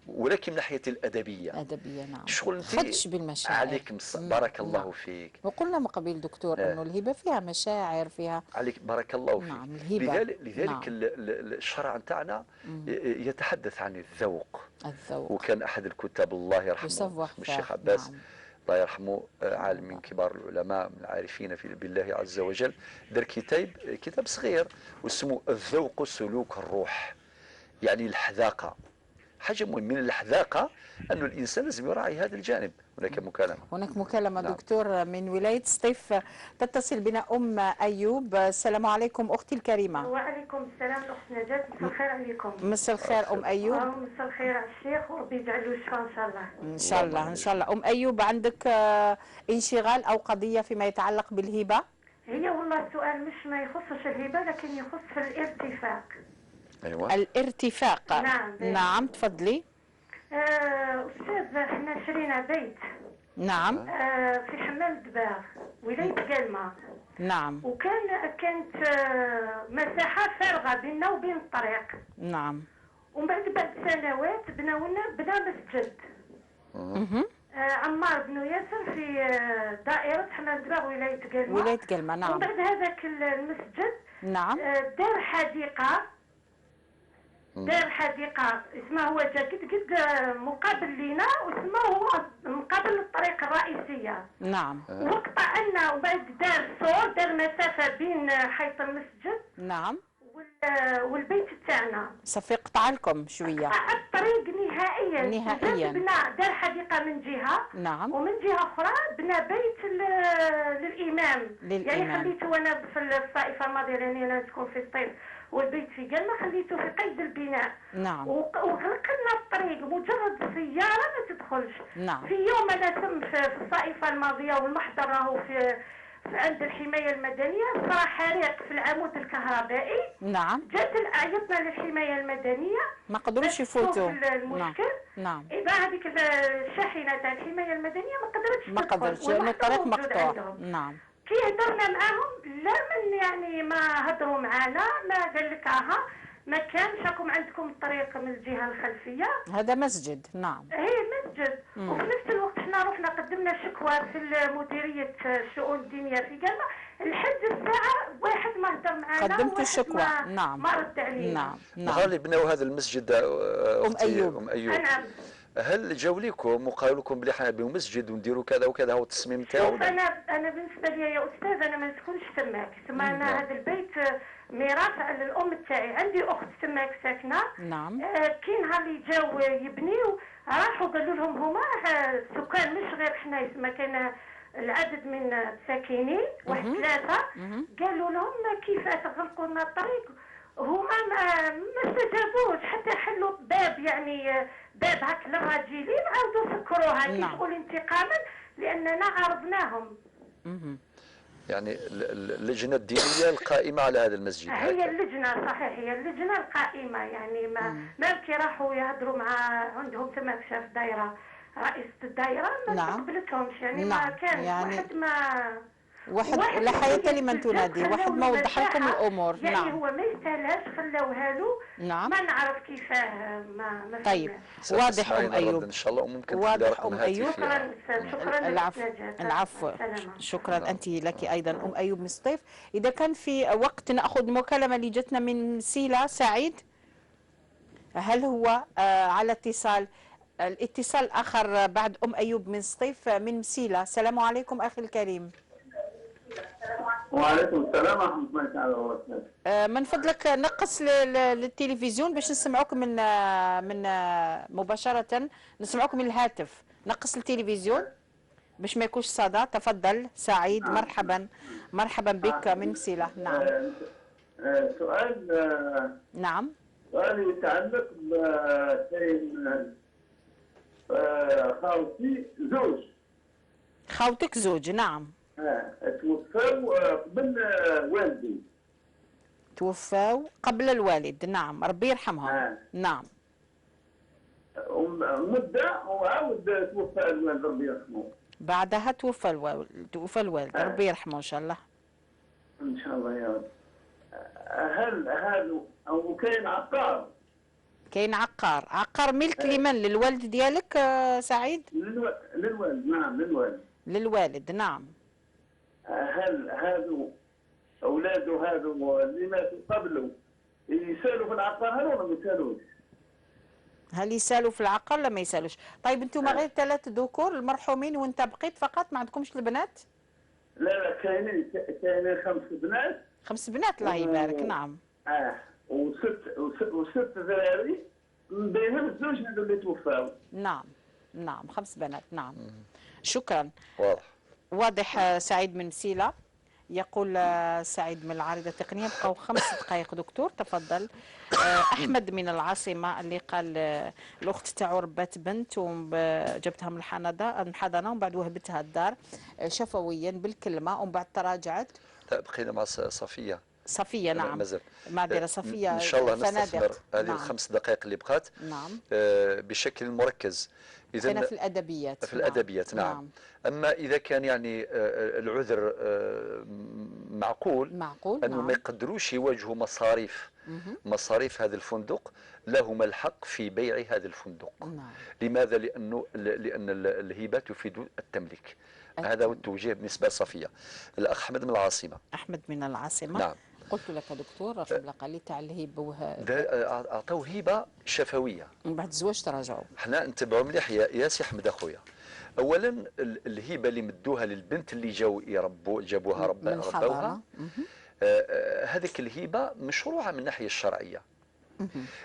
E: ولكن من ناحية الأدبية.
C: أدبية نعم.
E: شغل
C: خدش بالمشاعر.
E: عليك بارك الله فيك.
C: وقلنا من قبل دكتور أنه الهبة فيها مشاعر، فيها
E: عليك بارك الله فيك.
C: نعم. الهبة.
E: لذلك الشرع نتاعنا يتحدث عن الذوق. وكان أحد الكتاب الله يرحمه الشيخ عباس الله يرحمه، عالم من كبار العلماء من العارفين بالله عز وجل، دار كتاب صغير واسمه الذوق سلوك الروح. يعني الحذاقة حاجة مهمة. من الحذاقة أن الإنسان لازم يراعي هذا الجانب. هناك مكالمة
C: نعم. دكتور من ولاية سطيف تتصل بنا أم أيوب. السلام عليكم أختي الكريمة.
P: وعليكم السلام أخت نجاة، مساء الخير عليكم.
C: مساء الخير أم أيوب.
P: مساء الخير على الشيخ وربي يجعله يشفى إن شاء الله.
C: إن شاء الله إن شاء الله. أم أيوب، عندك انشغال أو قضية فيما يتعلق بالهبة؟
P: هي والله السؤال مش ما يخصش الهبة لكن يخص في الارتفاق.
E: أيوة.
C: الارتفاق. نعم تفضلي.
P: أستاذ احنا شرينا بيت.
C: نعم.
P: في حمام دباغ ولاية قلمة.
C: نعم.
P: كانت مساحة فارغة بيننا وبين الطريق.
C: نعم.
P: ومن بعد سنوات بنا مسجد. عمار بن ياسر في دائرة حمام دباغ ولاية قلمة.
C: ولاية قلمة نعم.
P: ومن بعد هذاك المسجد
C: نعم.
P: دار حديقة اسمها هو قد مقابل لينا واسمه هو مقابل الطريق الرئيسية.
C: نعم.
P: وقطع لنا وبعد دار سور، دار مسافة بين حيط المسجد
C: نعم
P: والبيت تاعنا.
C: صافي قطع لكم شوية.
P: قطع الطريق نهائيا. بنا دار حديقة من جهة.
C: نعم.
P: ومن جهة أخرى بنا بيت للإمام. يعني خليته أنا في الطائفة الماضية لأني أنا نسكن في الطيف والبيت في قلمة خليته في قيد البناء.
C: نعم.
P: وغلقنا الطريق مجرد سيارة ما تدخلش.
C: نعم.
P: في يوم أنا تم في الطائفة الماضية والمحضر راهو في عند الحماية المدنية صار حريق في العمود الكهربائي.
C: نعم.
P: عيطنا للحماية المدنية
C: ما قدروش يفوتوا
P: المشكل.
C: نعم.
P: إذا هذيك الشاحنة تاع الحماية المدنية ما قدرتش
C: لأنه الطريق مقطوع. نعم.
P: كي هدرنا معاهم لا من يعني ما هدروا معانا ما قال لك ما كانش راكم عندكم الطريق من الجهه الخلفيه.
C: هذا مسجد. نعم.
P: مسجد. وفي نفس الوقت احنا رحنا قدمنا شكوى في مديريه الشؤون الدينيه في قلمة لحد الساعه واحد ما هدر معانا.
C: قدمتوا الشكوى. نعم.
P: ما رد علينا.
C: نعم.
E: نهار اللي بناو هذا المسجد
C: أم أيوب.
P: نعم.
E: هل جاوا لكم وقالوا لكم بلي حنا نبيو مسجد ونديروا كذا وكذا هو التصميم تاعو؟
P: انا بالنسبه لي يا استاذ انا ما نسكنش تماك. انا هذا البيت ميراث على الام تاعي. عندي اخت تماك ساكنه.
C: نعم.
P: كي نهار اللي جاو يبنيو راحوا قالوا لهم هما سكان مش غير حنا ما كان العدد من الساكنين واحد ثلاثه. قالوا لهم كيف تغلقوا لنا الطريق. هما ما استجابوش حتى حلوا باب يعني باب هاك للراجلين عاودوا سكروها كي تقول انتقاما لاننا عرضناهم.
E: يعني اللجنه الدينيه القائمه على هذا المسجد
P: هي اللجنه صحيح هي اللجنه القائمه يعني ما كي راحوا يهضروا مع عندهم تما في الدائره رئيسه الدائره ما قبلتهمش يعني ما كان يعني واحد
C: واحد لا حياة لمن تنادي، واحد ما وضح لكم الامور.
P: يعني
C: نعم
P: هو ما يستاهلش، خلوها له.
C: نعم
P: ما نعرف كيفاه ما
C: طيب واضح ايوب
E: ان شاء الله، وممكن
C: واضح ايوب.
P: شكرا
C: العفو العفو شكرا انت لك ايضا ايوب من الصيف. اذا كان في وقت ناخذ مكالمه اللي جتنا من سيلا سعيد، هل هو على اتصال؟ الاتصال الاخر بعد ايوب من الصيف من مسيله. السلام عليكم اخي الكريم.
Q: وعليكم السلام ورحمه الله تعالى وبركاته.
C: من فضلك نقص للتلفزيون باش نسمعوك من مباشره، نسمعوك من الهاتف. نقص التلفزيون باش ما يكونش صدى. تفضل سعيد. مرحبا مرحبا بك من مسيله. نعم
Q: سؤال.
C: نعم
Q: سؤال يتعلق بكاين خاوتي زوج.
C: خاوتك زوج. نعم
Q: توفاو قبل والدي.
C: توفاو قبل الوالد. نعم ربي يرحمهم. نعم
Q: مدة وعاود توفى الوالد ربي يرحمه.
C: بعدها توفى الوالد ربي يرحمه ان شاء الله.
Q: ان شاء الله يا رب. هل هذا او كاين عقار؟
C: كاين عقار ملك لمن؟ للوالد ديالك سعيد؟
Q: للوالد. نعم
C: للوالد. نعم.
Q: هل هذو اولاده هذو اللي ماتوا قبله يسالوا في العقار هل ولا ما يسالوش؟
C: هل يسالوا في العقار ولا ما يسالوش؟ طيب انتم غير 3 ذكور المرحومين وانت بقيت فقط، ما عندكمش البنات؟
Q: لا كاينين 5 بنات.
C: 5 بنات الله يبارك. نعم
Q: وست ذراري من بينهم الزوج هذو اللي توفاو.
C: نعم 5 بنات. نعم شكرا.
E: واضح
C: سعيد من مسيلة. يقول سعيد من العارضة التقنية بقوا 5 دقائق دكتور. تفضل. أحمد من العاصمة اللي قال الأخت تاعو ربات بنت وجبتها من الحضانة ومن بعد وهبتها الدار شفويا بالكلمة ومن بعد تراجعت.
E: لا بقينا مع صفية.
C: نعم
E: مازال
C: معذرة صفية.
E: ان شاء الله نستثمر هذه
C: نعم.
E: ال5 دقائق اللي بقات.
C: نعم
E: بشكل مركز.
C: إذا في الأدبيات.
E: في الأدبيات. نعم. أما إذا كان يعني العذر معقول أنه ما يقدروش يواجهوا مصاريف هذا الفندق، لهم الحق في بيع هذا الفندق. لماذا؟ لأن الهبة تفيد التمليك. هذا هو التوجيه بالنسبة لصفية. الأخ أحمد من العاصمة.
C: أحمد من العاصمة.
E: نعم.
C: قلت لك دكتور رقم الأقل تاع الهبة
E: أعطوا هبة شفوية
C: من بعد الزواج تراجعوا.
E: احنا نتبعوا مليح يا سي أحمد أخويا. اولا الهبه اللي مدوها للبنت اللي جابوها ربوها، هذيك الهبه مشروعه من الناحيه الشرعيه،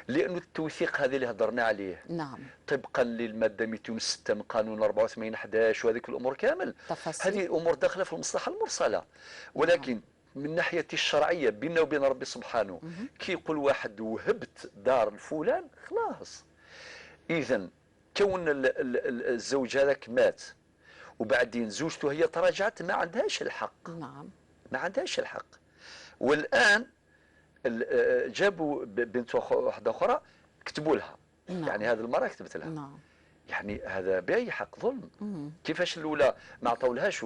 E: لانه التوثيق هذا اللي هضرنا عليه
C: نعم
E: طبقا للماده 206 من قانون 84/11 وهذيك الامور كامل، هذه امور داخله في المصلحه المرسله. ولكن من الناحيه الشرعيه بيننا وبين ربي سبحانه كي يقول واحد وهبت دار الفلان خلاص. اذا كون الزوج هذاك مات وبعدين زوجته هي تراجعت ما عندهاش الحق.
C: نعم
E: ما عندهاش الحق. والآن جابوا بنت واحدة أخرى كتبوا لها.
C: نعم.
E: يعني هذه المرأة كتبت لها.
C: نعم.
E: يعني هذا بأي حق ظلم. كيفاش الأولى ما عطاولهاش؟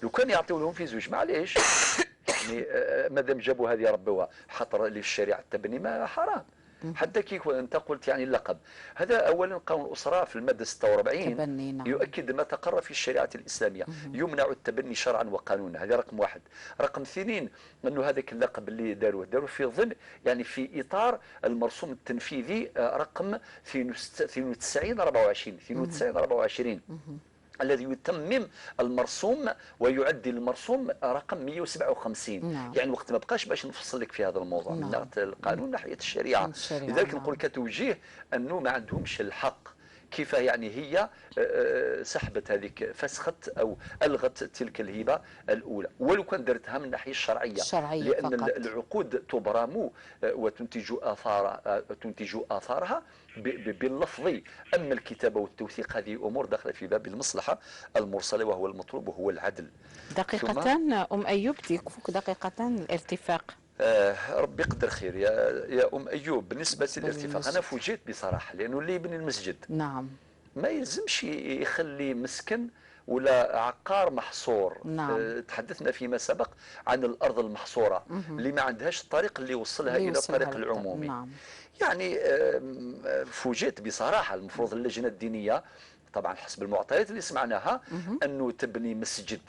E: لو كان يعطيو لهم في زوج معليش يعني مادام جابوا هذه ربوها حطر للشريعة التبني ما حرام. حتى كي انت قلت يعني اللقب هذا اولا قانون الاسره في الماده 46
C: نعم.
E: يؤكد ما تقر في الشريعه الاسلاميه يمنع التبني شرعا وقانونا. هذا رقم 1. رقم 2 انه هذاك اللقب اللي داروه في ضمن يعني في اطار المرسوم التنفيذي رقم 92/24 الذي يتمم المرسوم ويعدل المرسوم رقم 157.
C: نعم.
E: يعني وقت ما بقاش باش نفصل لك في هذا الموضوع من ناحيه القانون ناحيه الشريعه. لذلك نقول كتوجيه انه ما عندهمش الحق. كيف يعني هي سحبت هذيك فسخت او الغت تلك الهبه الاولى ولو كان درتها من الناحيه الشرعيه لان
C: فقط.
E: العقود تبرم وتنتج اثارها باللفظ. اما الكتابه والتوثيق هذه امور داخله في باب المصلحه المرسله وهو المطلوب وهو العدل.
C: دقيقتان ايوب تكفوك دقيقتان الارتفاق.
E: ربي يقدر خير يا ايوب. بالنسبه للارتفاق انا فوجئت بصراحه لانه اللي يبني المسجد
C: نعم
E: ما يلزمش يخلي مسكن ولا عقار محصور.
C: نعم.
E: تحدثنا فيما سبق عن الأرض المحصورة اللي ما عندهاش الطريق اللي يوصلها إلى الطريق العمومي.
C: نعم.
E: يعني فوجئت بصراحة. المفروض اللجنة الدينية طبعا حسب المعطيات اللي سمعناها أنه تبني مسجد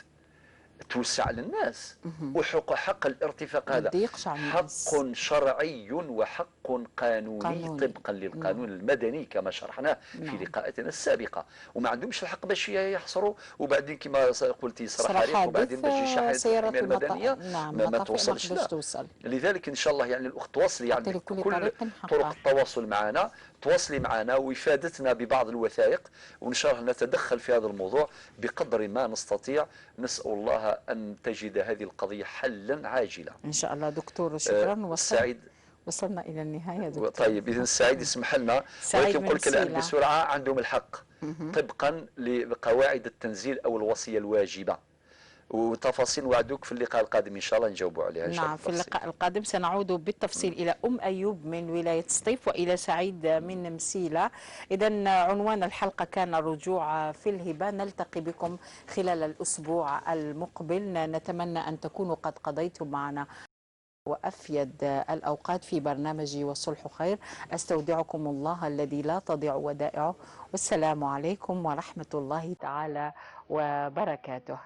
E: توسع للناس، وحق الارتفاق هذا حق شرعي وحق قانوني طبقا للقانون المدني كما شرحناه في لقاءاتنا السابقة. وما عندهمش الحق باش يحصروا، وبعدين كما قلتي يصرح حريق، وبعدين باش يشحن الحماية المدنية ما توصلش لا. لذلك ان شاء الله يعني الاخت تواصلي يعني كل طرق التواصل معنا، تواصلي معنا وإفادتنا ببعض الوثائق، وإن شاء الله نتدخل في هذا الموضوع بقدر ما نستطيع. نسأل الله أن تجد هذه القضية حلا عاجلا
C: إن شاء الله. دكتور شكرا.
E: سعيد
C: وصلنا إلى النهاية دكتور.
E: طيب إذن سعيد يسمح لنا، ولكن نقول لك الآن بسرعة عندهم الحق طبقا لقواعد التنزيل أو الوصية الواجبة، وتفاصيل وعدوك في اللقاء القادم إن شاء الله نجاوبوا عليها إن شاء الله.
C: نعم في اللقاء القادم سنعود بالتفصيل إلى أيوب من ولاية سطيف وإلى سعيد من مسيلة. إذا عنوان الحلقة كان الرجوع في الهبة. نلتقي بكم خلال الأسبوع المقبل. نتمنى أن تكونوا قد قضيتم معنا وأفيد الأوقات في برنامج والصلح خير. أستودعكم الله الذي لا تضيع ودائعه، والسلام عليكم ورحمة الله تعالى وبركاته.